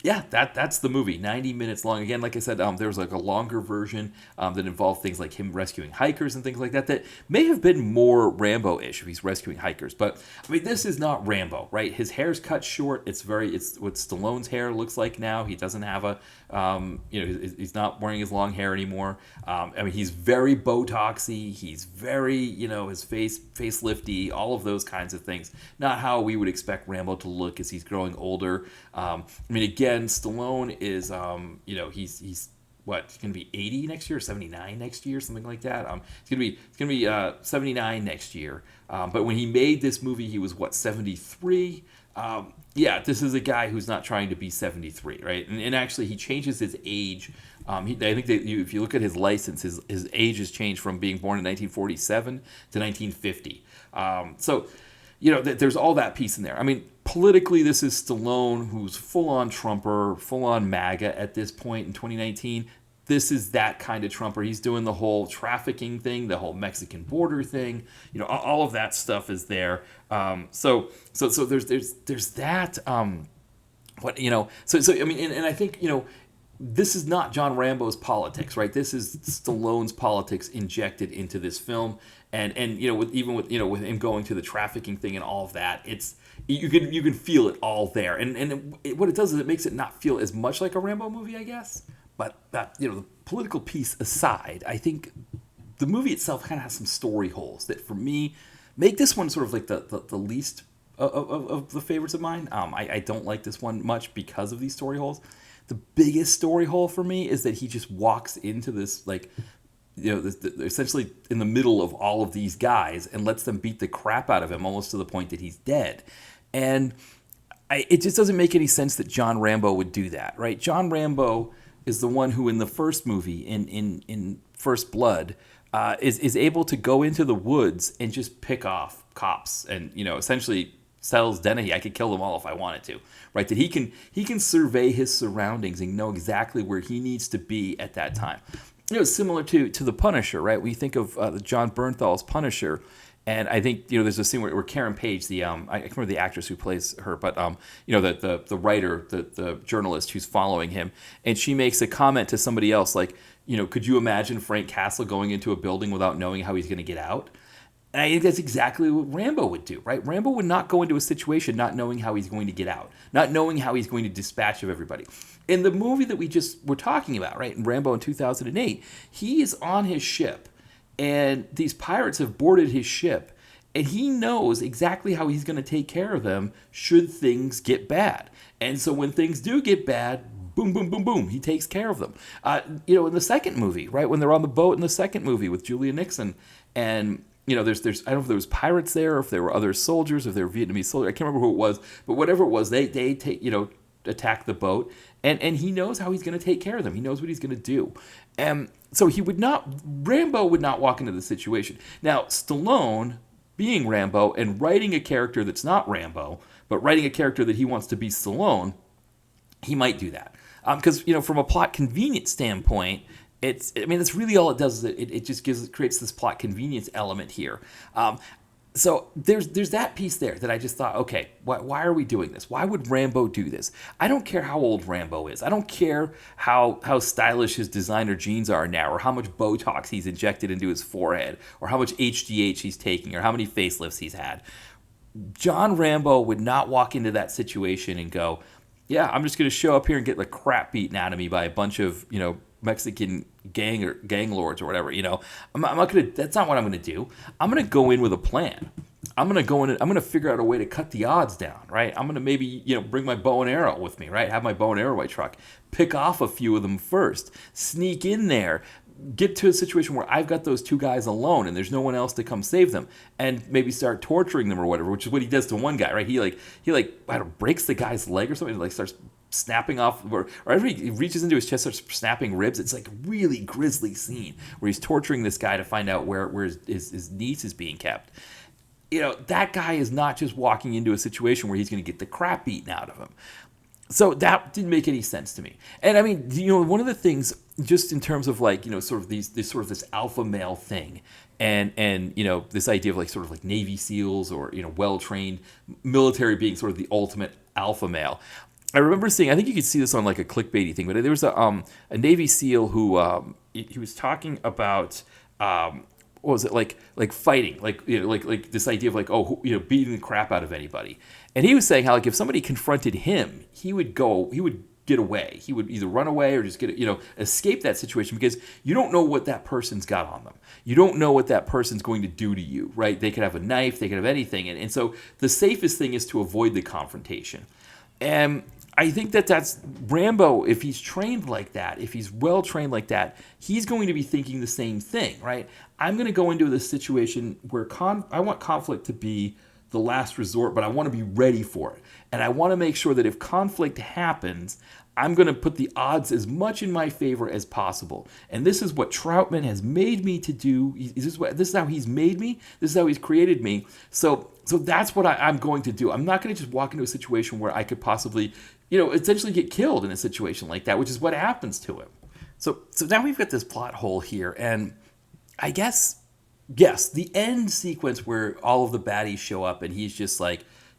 yeah, that's the movie. 90 minutes long. Again, like I said, there was like a longer version that involved things like him rescuing hikers and things like that may have been more Rambo-ish if he's rescuing hikers. But I mean, this is not Rambo, right? His hair's cut short. It's what Stallone's hair looks like now. He doesn't have he's not wearing his long hair anymore. I mean, he's very Botoxy. He's very, his face lifty, all of those kinds of things. Not how we would expect Rambo to look as he's growing older. I mean, again, Stallone is, he's what? He's gonna be 80 next year, or 79 next year, something like that. It's gonna be 79 next year. But when he made this movie, he was 73. This is a guy who's not trying to be 73, right? And actually, he changes his age. I think that if you look at his license, his age has changed from being born in 1947 to 1950. There's all that piece in there. I mean, politically, this is Stallone, who's full-on Trumper, full-on MAGA at this point in 2019. This is that kind of Trumper. He's doing the whole trafficking thing, the whole Mexican border thing. All of that stuff is there. So there's that. I mean, and I think this is not John Rambo's politics, right? This is Stallone's politics injected into this film, and with him going to the trafficking thing and all of that, it's you can feel it all there, and what it does is it makes it not feel as much like a Rambo movie, I guess. But the political piece aside, I think the movie itself kind of has some story holes that, for me, make this one sort of like the least of the favorites of mine. I don't like this one much because of these story holes. The biggest story hole for me is that he just walks into this, essentially in the middle of all of these guys and lets them beat the crap out of him almost to the point that he's dead. And it just doesn't make any sense that John Rambo would do that, right? John Rambo is the one who in the first movie, in First Blood, is able to go into the woods and just pick off cops and, essentially tells Dennehy, I could kill them all if I wanted to, right? That he can survey his surroundings and know exactly where he needs to be at that time. Similar to The Punisher, right? We think of John Bernthal's Punisher, and I think there's a scene where Karen Page, I can't remember the actress who plays her, but the writer, the journalist who's following him, and she makes a comment to somebody else like, could you imagine Frank Castle going into a building without knowing how he's going to get out? And I think that's exactly what Rambo would do, right? Rambo would not go into a situation not knowing how he's going to get out, not knowing how he's going to dispatch of everybody. In the movie that we just were talking about, right, in Rambo in 2008, he is on his ship, and these pirates have boarded his ship, and he knows exactly how he's going to take care of them should things get bad. And so when things do get bad, boom, boom, boom, boom, he takes care of them. In the second movie, right, when they're on the boat in the second movie with Julia Nixon, and there's I don't know if there was pirates there, or if there were other soldiers, if they were Vietnamese soldiers. I can't remember who it was, but whatever it was, they take attack the boat, and he knows how he's going to take care of them. He knows what he's going to do, and so Rambo would not walk into the situation. Now Stallone, being Rambo and writing a character that's not Rambo, but writing a character that he wants to be Stallone, he might do that. Because from a plot convenience standpoint, that's really all it does. Is it just creates this plot convenience element here. So there's that piece there that I just thought, okay, why are we doing this? Why would Rambo do this? I don't care how old Rambo is. I don't care how stylish his designer jeans are now, or how much Botox he's injected into his forehead, or how much HGH he's taking, or how many facelifts he's had. John Rambo would not walk into that situation and go, yeah, I'm just going to show up here and get the crap beaten out of me by a bunch of, Mexican gang lords or whatever. I'm not going to. That's not what I'm going to do. I'm going to go in with a plan. I'm going to go in and I'm going to figure out a way to cut the odds down, right? I'm going to maybe, bring my bow and arrow with me, right? Have my bow and arrow in my truck. Pick off a few of them first. Sneak in there. Get to a situation where I've got those two guys alone and there's no one else to come save them, and maybe start torturing them or whatever, which is what he does to one guy, right? He I don't know, breaks the guy's leg or something, starts snapping off, or he reaches into his chest, starts snapping ribs. It's like a really grisly scene where he's torturing this guy to find out where his niece is being kept. That guy is not just walking into a situation where he's going to get the crap beaten out of him. So that didn't make any sense to me. And I mean, one of the things, just in terms of sort of this alpha male thing, and this idea of sort of Navy SEALs, or well-trained military being sort of the ultimate alpha male. I remember seeing, I think you could see this on a clickbaity thing, but there was a Navy SEAL who he was talking about what was it, like fighting, like this idea of beating the crap out of anybody. And he was saying how if somebody confronted him, he would get away. He would either run away or just escape that situation, because you don't know what that person's got on them. You don't know what that person's going to do to you, right? They could have a knife, they could have anything. And so the safest thing is to avoid the confrontation. And I think that's Rambo. If he's trained like that, if he's well trained like that, he's going to be thinking the same thing, right? I'm going to go into this situation where I want conflict to be the last resort, but I want to be ready for it. And I want to make sure that if conflict happens, I'm going to put the odds as much in my favor as possible. And this is what Troutman has made me to do. This is how he's made me. This is how he's created me. So that's what I'm going to do. I'm not going to just walk into a situation where I could possibly, essentially get killed in a situation like that, which is what happens to him. So now we've got this plot hole here. And I guess, yes, the end sequence where all of the baddies show up and he's just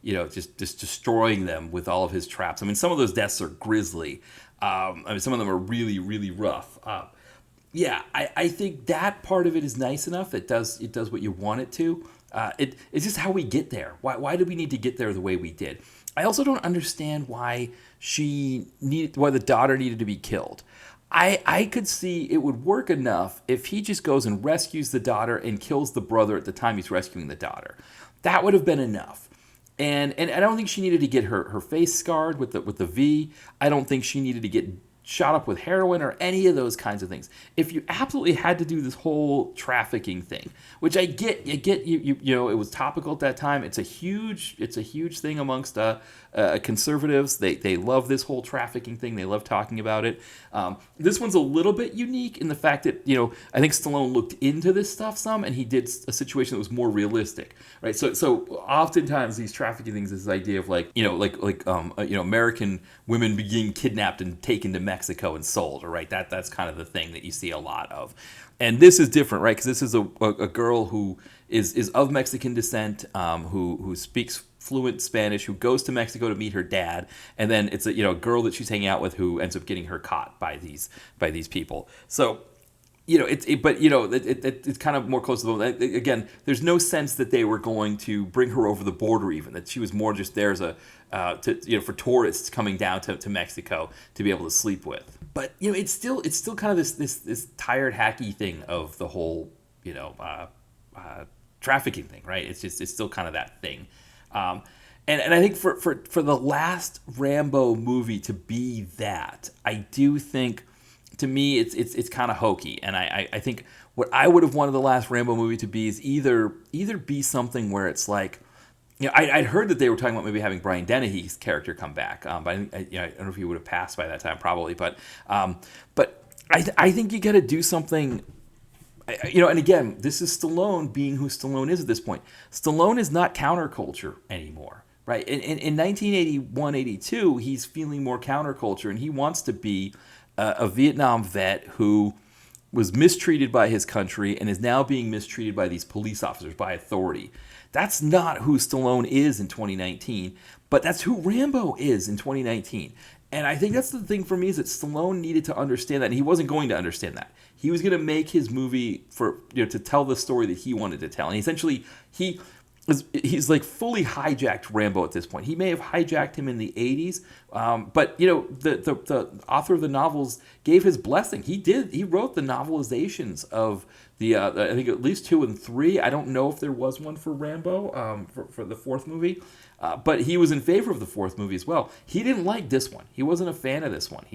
just destroying them with all of his traps. I mean, some of those deaths are grisly. Some of them are really, really rough. I think that part of it is nice enough. It does what you want it to. It's just how we get there. Why do we need to get there the way we did? I also don't understand why the daughter needed to be killed. I could see it would work enough if he just goes and rescues the daughter and kills the brother at the time he's rescuing the daughter. That would have been enough. And I don't think she needed to get her face scarred with the V. I don't think she needed to get shot up with heroin or any of those kinds of things. If you absolutely had to do this whole trafficking thing, which I get, it was topical at that time. It's a huge thing amongst conservatives. They love this whole trafficking thing. They love talking about it. This one's a little bit unique in the fact that I think Stallone looked into this stuff some, and he did a situation that was more realistic, right? So oftentimes these trafficking things is this idea of American women being kidnapped and taken to Mexico and sold, right? That's kind of the thing that you see a lot of. And this is different, right? Because this is a girl who is of Mexican descent, who speaks fluent Spanish, who goes to Mexico to meet her dad, and then it's a girl that she's hanging out with who ends up getting her caught by these people. So it's kind of more close to the again. There's no sense that they were going to bring her over the border, even that she was more just there as for tourists coming down to Mexico to be able to sleep with. But it's still kind of this tired, hacky thing of the whole trafficking thing, right? It's still kind of that thing. And I think for the last Rambo movie to be that, I do think, to me, it's kind of hokey. And I think what I would have wanted the last Rambo movie to be is either be something where it's like, I'd heard that they were talking about maybe having Brian Dennehy's character come back, but I don't know if he would have passed by that time, probably. But I think you got to do something. And again, this is Stallone being who Stallone is at this point. Stallone is not counterculture anymore, right? In 1981, 82, he's feeling more counterculture, and he wants to be a Vietnam vet who was mistreated by his country and is now being mistreated by these police officers, by authority. That's not who Stallone is in 2019, but that's who Rambo is in 2019. And I think that's the thing for me, is that Stallone needed to understand that, and he wasn't going to understand that. He was going to make his movie to tell the story that he wanted to tell. And essentially, he's like fully hijacked Rambo at this point. He may have hijacked him in the 80s, but the author of the novels gave his blessing. He wrote the novelizations of the I think at least 2 and 3. I don't know if there was one for Rambo for the 4th movie, but he was in favor of the 4th movie as well. He didn't like this one. He wasn't a fan of this one.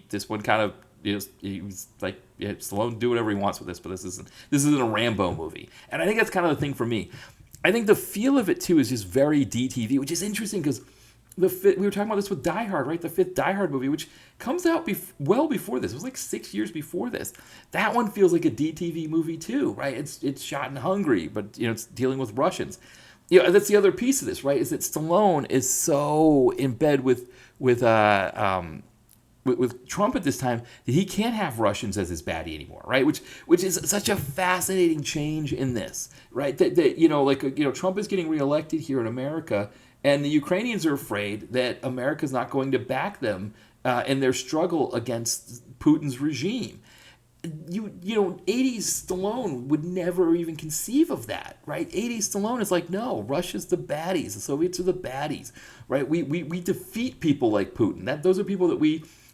This one kind of, he was like, yeah, Stallone, do whatever he wants with this, but this isn't a Rambo movie. And I think that's kind of the thing for me. I think the feel of it, too, is just very DTV, which is interesting because we were talking about this with Die Hard, right? The 5th Die Hard movie, which comes out well before this. It was like 6 years before this. That one feels like a DTV movie, too, right? It's shot in Hungary, but, it's dealing with Russians. That's the other piece of this, right? Is that Stallone is so in bed with Trump at this time that he can't have Russians as his baddie anymore, right? Which is such a fascinating change in this, right? That Trump is getting reelected here in America, and the Ukrainians are afraid that America's not going to back them in their struggle against Putin's regime. 80s Stallone would never even conceive of that, right? 80s Stallone is like, no, Russia's the baddies, the Soviets are the baddies, right? We defeat people like Putin. Those are people that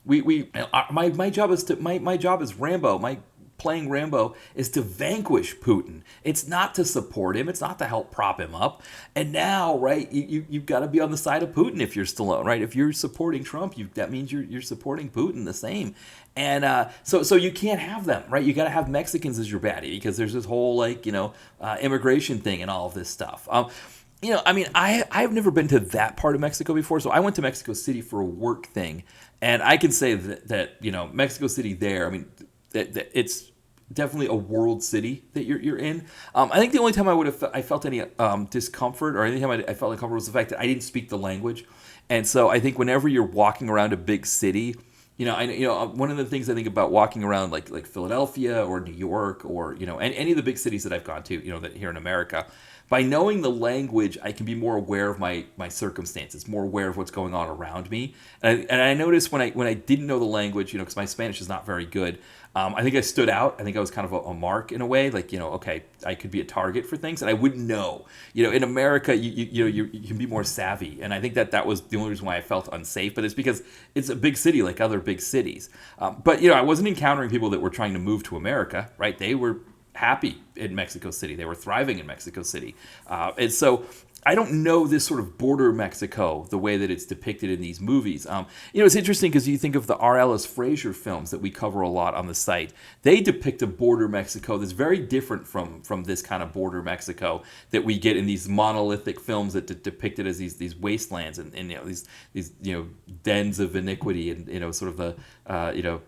my job as Rambo, playing Rambo is to vanquish Putin. It's not to support him. It's not to help prop him up. And now, right, you've got to be on the side of Putin if you're Stallone, right? If you're supporting Trump, that means you're supporting Putin the same. And so you can't have them, right? You got to have Mexicans as your baddie because there's this whole immigration thing and all of this stuff. I've never been to that part of Mexico before, so I went to Mexico City for a work thing, and I can say that Mexico City there, that it's definitely a world city that you're in. I think the only time I felt any discomfort or anytime I felt uncomfortable was the fact that I didn't speak the language, and so I think whenever you're walking around a big city, one of the things I think about walking around like Philadelphia or New York or any of the big cities that I've gone to, that here in America. By knowing the language, I can be more aware of my circumstances, more aware of what's going on around me. And I noticed when I didn't know the language, because my Spanish is not very good, I think I stood out. I think I was kind of a mark in a way, okay, I could be a target for things, and I wouldn't know. In America, you can be more savvy, and I think that was the only reason why I felt unsafe. But it's because it's a big city like other big cities. But I wasn't encountering people that were trying to move to America, right? They were happy in Mexico City. They were thriving in Mexico City. And so I don't know this sort of border Mexico the way that it's depicted in these movies. It's interesting because you think of the R. Ellis Frazier films that we cover a lot on the site. They depict a border Mexico that's very different from this kind of border Mexico that we get in these monolithic films that depict it as these wastelands and these dens of iniquity and sort of the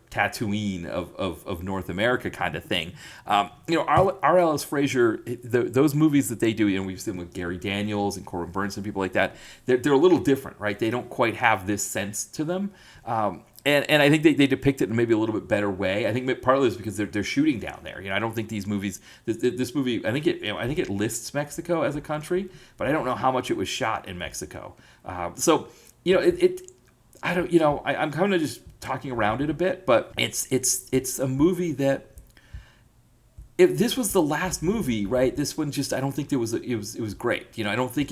Tatooine of North America kind of thing. R. Ellis Frazier, those movies that they do, we've seen with Gary Daniels and Corbin Burns and people like that, they're a little different, right? They don't quite have this sense to them. And I think they depict it in maybe a little bit better way. I think partly it's because they're shooting down there. I don't think these movies, this movie, I think it lists Mexico as a country, but I don't know how much it was shot in Mexico. I don't, I'm kind of just talking around it a bit, but it's a movie that, if this was the last movie, right? This one just, I don't think it was great. I don't think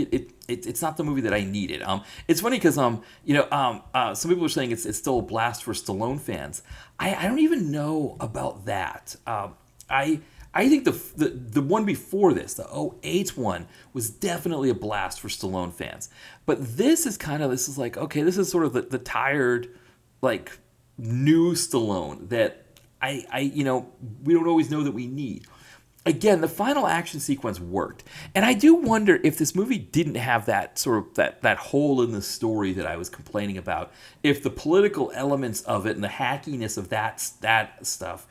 it's not the movie that I needed. It's funny because some people are saying it's still a blast for Stallone fans. I don't even know about that. I I think the one before this, the '08 one, was definitely a blast for Stallone fans. But this is like, okay, this is sort of the tired, like, new Stallone that we don't always know that we need. Again, the final action sequence worked. And I do wonder if this movie didn't have that sort of that hole in the story that I was complaining about, if the political elements of it and the hackiness of that stuff,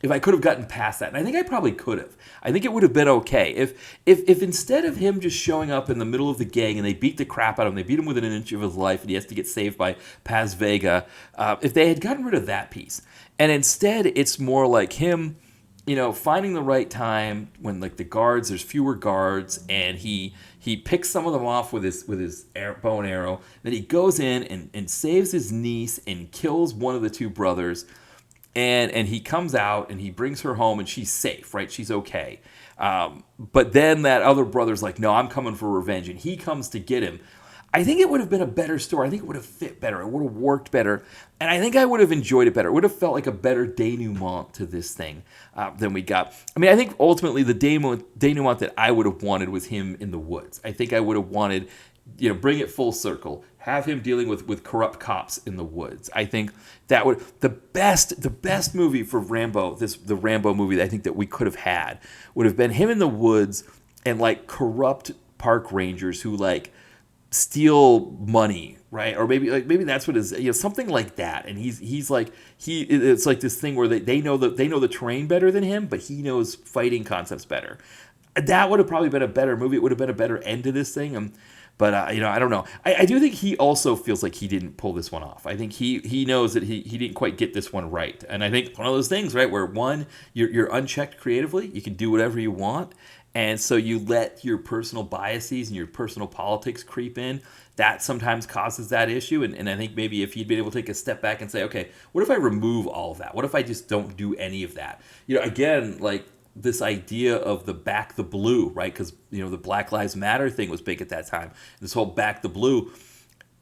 if I could have gotten past that. And I think I probably could have. I think it would have been okay. If instead of him just showing up in the middle of the gang and they beat the crap out of him, they beat him within an inch of his life and he has to get saved by Paz Vega, if they had gotten rid of that piece, and instead it's more like him, finding the right time when, like, there's fewer guards, and he picks some of them off with his bow and arrow. Then he goes in and saves his niece and kills one of the two brothers, and he comes out and he brings her home and she's safe, right? She's okay. But then that other brother's like, no, I'm coming for revenge, and he comes to get him. I think it would have been a better story. I think it would have fit better. It would have worked better. And I think I would have enjoyed it better. It would have felt like a better denouement to this thing than we got. I mean, I think ultimately the denouement that I would have wanted was him in the woods. I think I would have wanted, bring it full circle. Have him dealing with corrupt cops in the woods. I think that the best movie for Rambo, the Rambo movie that I think that we could have had, would have been him in the woods and, like, corrupt park rangers who, like, steal money, right? Or maybe that's what it is, something like that. And he's like, it's like this thing where they know the terrain better than him, but he knows fighting concepts better. That would have probably been a better movie. It would have been a better end to this thing. But I don't know. I do think he also feels like he didn't pull this one off. I think he knows that he didn't quite get this one right. And I think one of those things, right, where one, you're unchecked creatively, you can do whatever you want. And so you let your personal biases and your personal politics creep in. That sometimes causes that issue. And I think maybe if he'd been able to take a step back and say, okay, what if I remove all of that? What if I just don't do any of that? Again, like this idea of the back the blue, right? Because, the Black Lives Matter thing was big at that time. This whole back the blue.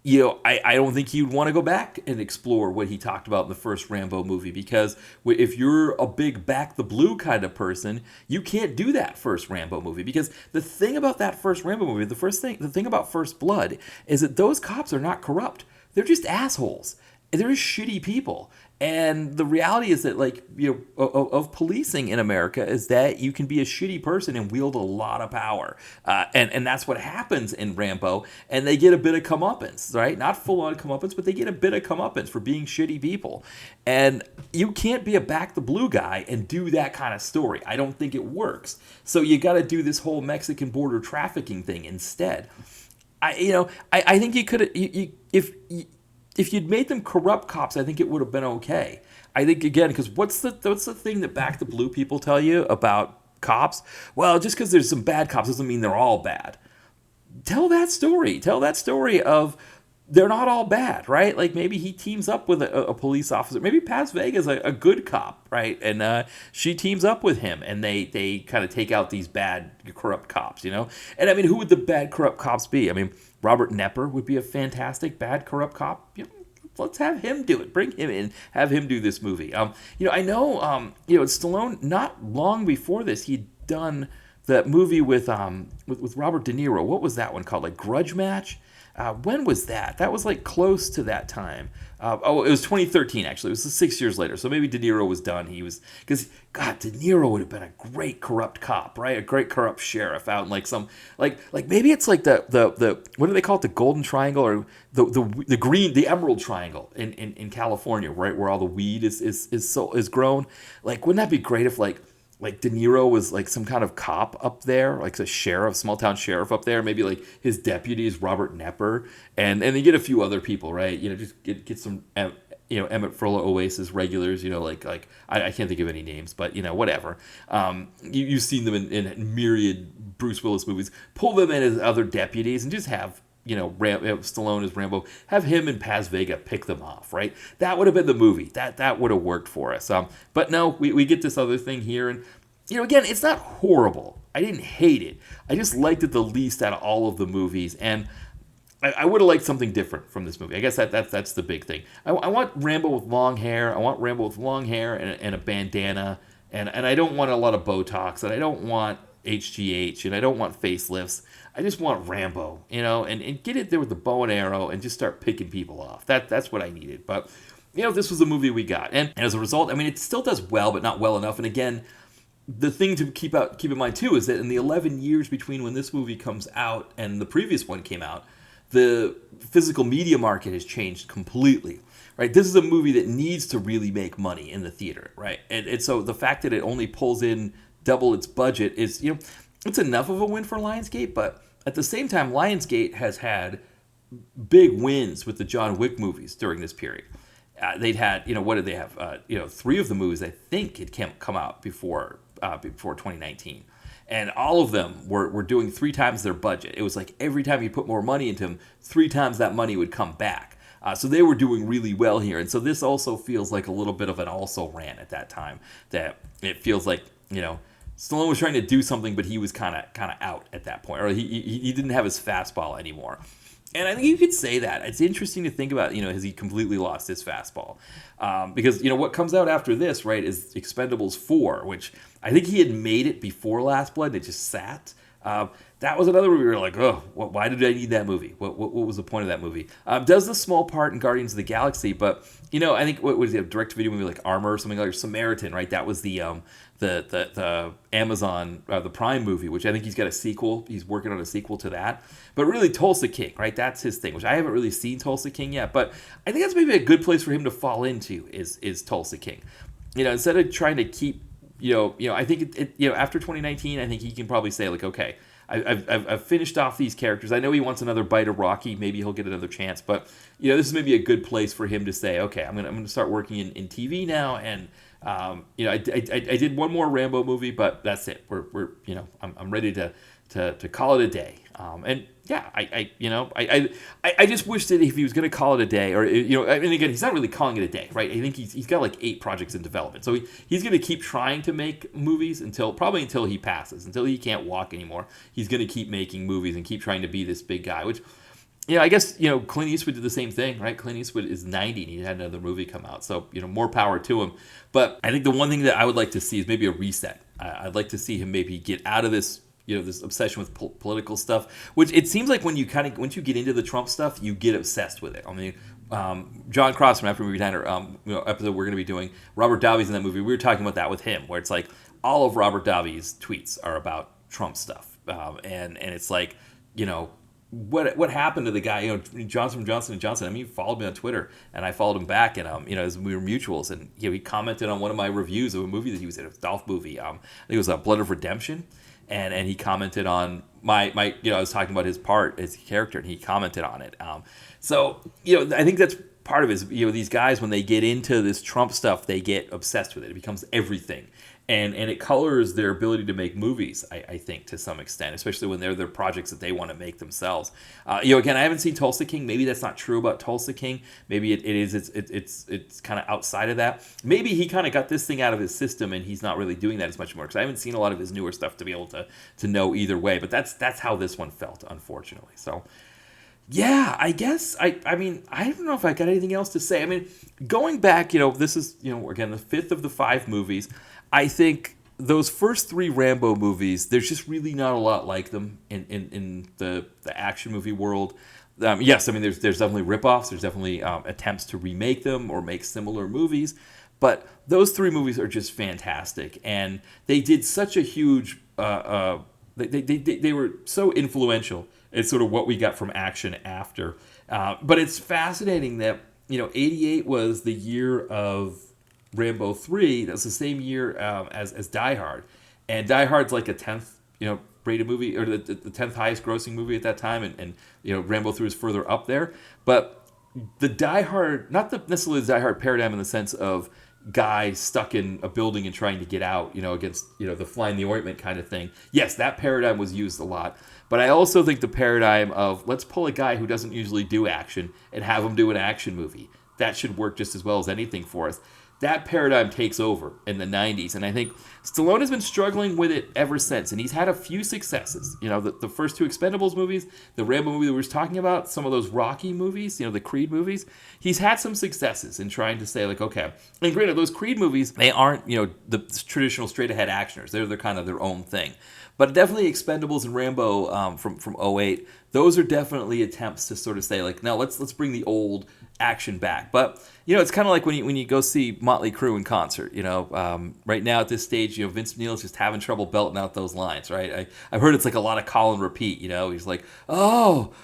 I don't think you'd want to go back and explore what he talked about in the first Rambo movie, because if you're a big back the blue kind of person, you can't do that first Rambo movie. Because the thing about that first Rambo movie, the thing about First Blood is that those cops are not corrupt. They're just assholes. They're just shitty people. And the reality is that, like, of policing in America is that you can be a shitty person and wield a lot of power. And that's what happens in Rambo. And they get a bit of comeuppance, right? Not full-on comeuppance, but they get a bit of comeuppance for being shitty people. And you can't be a back the blue guy and do that kind of story. I don't think it works. So you got to do this whole Mexican border trafficking thing instead. I think you could, if you'd made them corrupt cops, I think it would have been okay. I think, again, because what's the thing that back the blue people tell you about cops? Well, just because there's some bad cops doesn't mean they're all bad. Tell that story. Tell that story of they're not all bad, right? Like, maybe he teams up with a police officer. Maybe Paz Vega's a good cop, right? And she teams up with him, and they kind of take out these bad, corrupt cops, And I mean, who would the bad, corrupt cops be? I mean, Robert Knepper would be a fantastic bad, corrupt cop. Let's have him do it. Bring him in. Have him do this movie. I know, Stallone, not long before this, he'd done that movie with Robert De Niro. What was that one called? Like Grudge Match? When was that? That was like close to that time. It was 2013, actually. It was 6 years later. So maybe De Niro was done. Because De Niro would have been a great corrupt cop, right? A great corrupt sheriff out in like some, like maybe it's like the what do they call it? The Golden Triangle, or the Emerald Triangle in California, right? Where all the weed is grown. Like, wouldn't that be great if like De Niro was like some kind of cop up there, like a sheriff, small town sheriff up there. Maybe like his deputy is Robert Knepper, and they get a few other people, right? Just get some Emmett Furlow Oasis regulars. I can't think of any names, but whatever. You've seen them in myriad Bruce Willis movies. Pull them in as other deputies and just have Stallone as Rambo, have him and Paz Vega pick them off, right? That would have been the movie. That would have worked for us. But no, we get this other thing here, and again, it's not horrible. I didn't hate it. I just liked it the least out of all of the movies, and I would have liked something different from this movie. I guess that's the big thing. I want Rambo with long hair. I want Rambo with long hair and a bandana and I don't want a lot of Botox, and I don't want HGH, and I don't want facelifts. I just want Rambo, and get it there with the bow and arrow and just start picking people off. That's what I needed. But this was the movie we got, and as a result, I mean, it still does well, but not well enough. And again, the thing to keep in mind too is that in the 11 years between when this movie comes out and the previous one came out, the physical media market has changed completely. Right, this is a movie that needs to really make money in the theater, right? And so the fact that it only pulls in double its budget is, it's enough of a win for Lionsgate. But at the same time, Lionsgate has had big wins with the John Wick movies during this period. They'd had, what did they have? 3 of the movies I think had come out before 2019. And all of them were doing 3 times their budget. It was like every time you put more money into them, 3 times that money would come back. So they were doing really well here. And so this also feels like a little bit of an also-ran at that time. That it feels like, Stallone was trying to do something, but he was kind of out at that point. Or he didn't have his fastball anymore. And I think you could say that. It's interesting to think about, has he completely lost his fastball? Because, what comes out after this, right, is Expendables 4, which I think he had made it before Last Blood. It just sat. That was another movie we were like, oh, why did I need that movie? What was the point of that movie? Does the small part in Guardians of the Galaxy, but, I think, what was it, a direct-to-video movie like Armor or something like Samaritan, right? That was the Amazon, the Prime movie, which I think he's got a sequel. He's working on a sequel to that. But really, Tulsa King, right? That's his thing, which I haven't really seen Tulsa King yet. But I think that's maybe a good place for him to fall into is Tulsa King. Instead of trying to keep, I think after 2019, I think he can probably say like, okay, I've finished off these characters. I know he wants another bite of Rocky. Maybe he'll get another chance. But this is maybe a good place for him to say, okay, I'm gonna start working in TV now. And I did one more Rambo movie, but that's it. I'm ready to call it a day. And yeah, I just wish that if he was going to call it a day, or and again, he's not really calling it a day, right? I think he's got like 8 projects in development, so he's going to keep trying to make movies until he passes, until he can't walk anymore. He's going to keep making movies and keep trying to be this big guy, which. I guess, Clint Eastwood did the same thing, right? Clint Eastwood is 90 and he had another movie come out. So, more power to him. But I think the one thing that I would like to see is maybe a reset. I'd like to see him maybe get out of this, this obsession with political stuff, which it seems like once you get into the Trump stuff, you get obsessed with it. I mean, John Cross from After Movie Diner, episode we're going to be doing, Robert Davi's in that movie. We were talking about that with him, where it's like all of Robert Davi's tweets are about Trump stuff. And it's like, what happened to the guy, Johnson & Johnson? I mean, he followed me on Twitter, and I followed him back, and as we were mutuals, and he commented on one of my reviews of a movie that he was in, a Dolph movie. I think it was Blood of Redemption, and he commented on my I was talking about his part, his character, and he commented on it. So I think that's part of it. Is, these guys, when they get into this Trump stuff, they get obsessed with it. It becomes everything. And it colors their ability to make movies, I think, to some extent, especially when they're their projects that they want to make themselves. Again, I haven't seen Tulsa King. Maybe that's not true about Tulsa King. Maybe it is. It's kind of outside of that. Maybe he kind of got this thing out of his system, and he's not really doing that as much more. Because I haven't seen a lot of his newer stuff to be able to know either way. But that's how this one felt, unfortunately. So. Yeah, I guess, I mean, I don't know if I got anything else to say. I mean, going back, this is, again, the 5th of the 5 movies. I think those first 3 Rambo movies, there's just really not a lot like them in the action movie world. Yes, I mean, there's definitely ripoffs. There's definitely attempts to remake them or make similar movies. But those 3 movies are just fantastic. And they did such a huge, they were so influential. It's sort of what we got from action after. But it's fascinating that, 88 was the year of Rambo 3. That's the same year as Die Hard. And Die Hard's like a 10th, rated movie, or the 10th highest grossing movie at that time. And Rambo 3 is further up there. But the Die Hard, not necessarily the Die Hard paradigm in the sense of guy stuck in a building and trying to get out, against, the fly in the ointment kind of thing. Yes, that paradigm was used a lot. But I also think the paradigm of let's pull a guy who doesn't usually do action and have him do an action movie. That should work just as well as anything for us. That paradigm takes over in the 90s. And I think Stallone has been struggling with it ever since, and he's had a few successes. The first two Expendables movies, the Rambo movie that we were talking about, some of those Rocky movies, the Creed movies. He's had some successes in trying to say, like, okay. And granted, those Creed movies, they aren't, the traditional straight-ahead actioners. They're kind of their own thing. But definitely Expendables and Rambo from '08, those are definitely attempts to sort of say, like, no, let's bring the old action back. But it's kind of like when you go see Motley Crue in concert. Right now at this stage, Vince Neil's just having trouble belting out those lines. Right, I've heard it's like a lot of call and repeat. He's like, oh.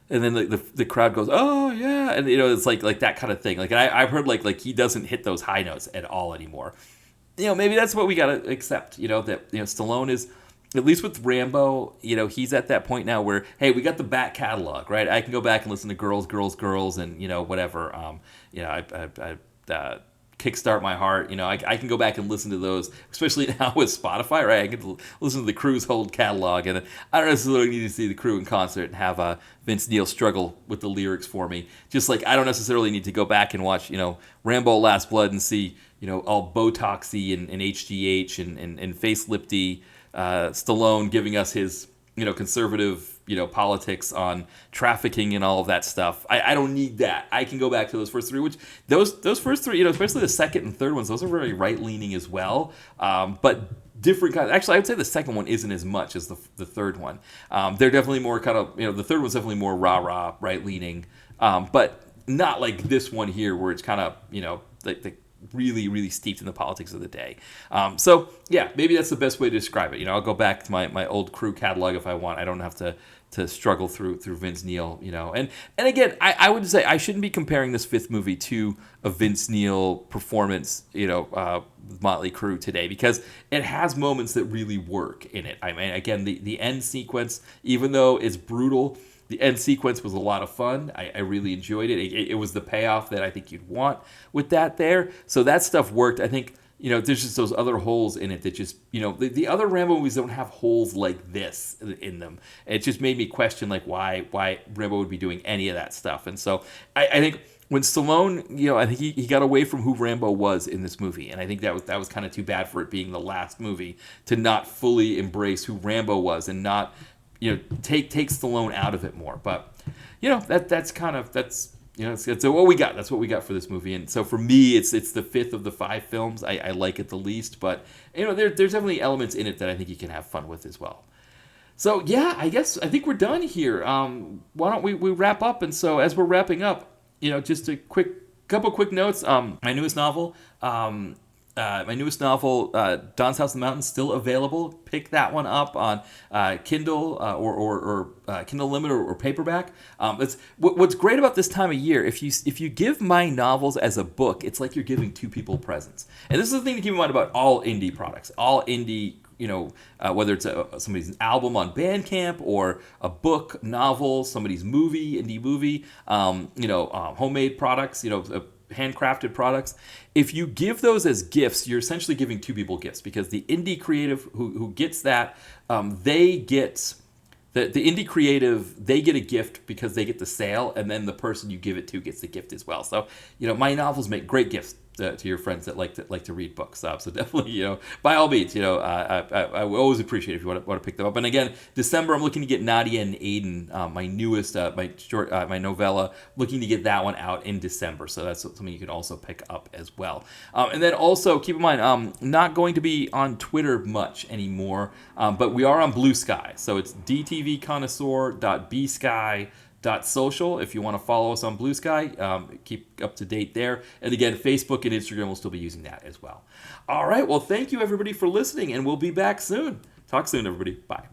And then the crowd goes, oh yeah, and it's like that kind of thing. Like I've heard like he doesn't hit those high notes at all anymore. Maybe that's what we gotta accept. That Stallone is, at least with Rambo, he's at that point now where, hey, we got the back catalog, right? I can go back and listen to Girls, and whatever. I Kickstart My Heart. I can go back and listen to those, especially now with Spotify, right? I can listen to the Crew's whole catalog, and I don't necessarily need to see the Crew in concert and have Vince Neil struggle with the lyrics for me. Just like I don't necessarily need to go back and watch, Rambo: Last Blood and see, all Botoxy and HGH and facelifty Stallone giving us his, conservative, politics on trafficking and all of that stuff. I don't need that. I can go back to those first three, which those first three, especially the second and third ones, those are very right-leaning as well. But different kinds. Actually, I would say the second one isn't as much as the third one. They're definitely more kind of, the third one's definitely more rah-rah, right-leaning. But not like this one here where it's kind of, the really, really steeped in the politics of the day. So yeah, maybe that's the best way to describe it. I'll go back to my old Crew catalog if I want. I don't have to struggle through Vince Neil, And again, I would say I shouldn't be comparing this fifth movie to a Vince Neil performance, Motley Crue today, because it has moments that really work in it. I mean, again, the end sequence, even though it's brutal, the end sequence was a lot of fun. I really enjoyed it. It was the payoff that I think you'd want with that there. So that stuff worked. I think, there's just those other holes in it that just, the other Rambo movies don't have holes like this in them. It just made me question, like, why Rambo would be doing any of that stuff. And so I think when Stallone, I think he got away from who Rambo was in this movie. And I think that was kind of too bad for it being the last movie to not fully embrace who Rambo was and not, take Stallone out of it more. But that's what we got. That's what we got for this movie. And so for me, it's the fifth of the 5 films. I like it the least, but there's definitely elements in it that I think you can have fun with as well. So yeah, I think we're done here. Why don't we wrap up? And so as we're wrapping up, just a couple quick notes. My newest novel, Don's House in the Mountains, still available. Pick that one up on Kindle or Kindle Limited or paperback. What's great about this time of year. If you give my novels as a book, it's like you're giving two people presents. And this is the thing to keep in mind about all indie products. All indie, whether it's somebody's album on Bandcamp or a book, novel, somebody's indie movie, homemade products, handcrafted products. If you give those as gifts, you're essentially giving two people gifts, because the indie creative who gets that, they get the indie creative, they get a gift because they get the sale, and then the person you give it to gets the gift as well. So my novels make great gifts to your friends that like to read books. So definitely, by all means, I always appreciate it if you want to pick them up. And again, December, I'm looking to get Nadia and Aiden, my newest, my novella, looking to get that one out in December. So that's something you can also pick up as well. And then also keep in mind, not going to be on Twitter much anymore, but we are on Blue Sky. So it's dtvconnoisseur.bsky.social if you want to follow us on Blue Sky. Keep up to date there. And again, Facebook and Instagram will still be using that as well. All right. Well, thank you, everybody, for listening, and we'll be back soon. Talk soon, everybody. Bye.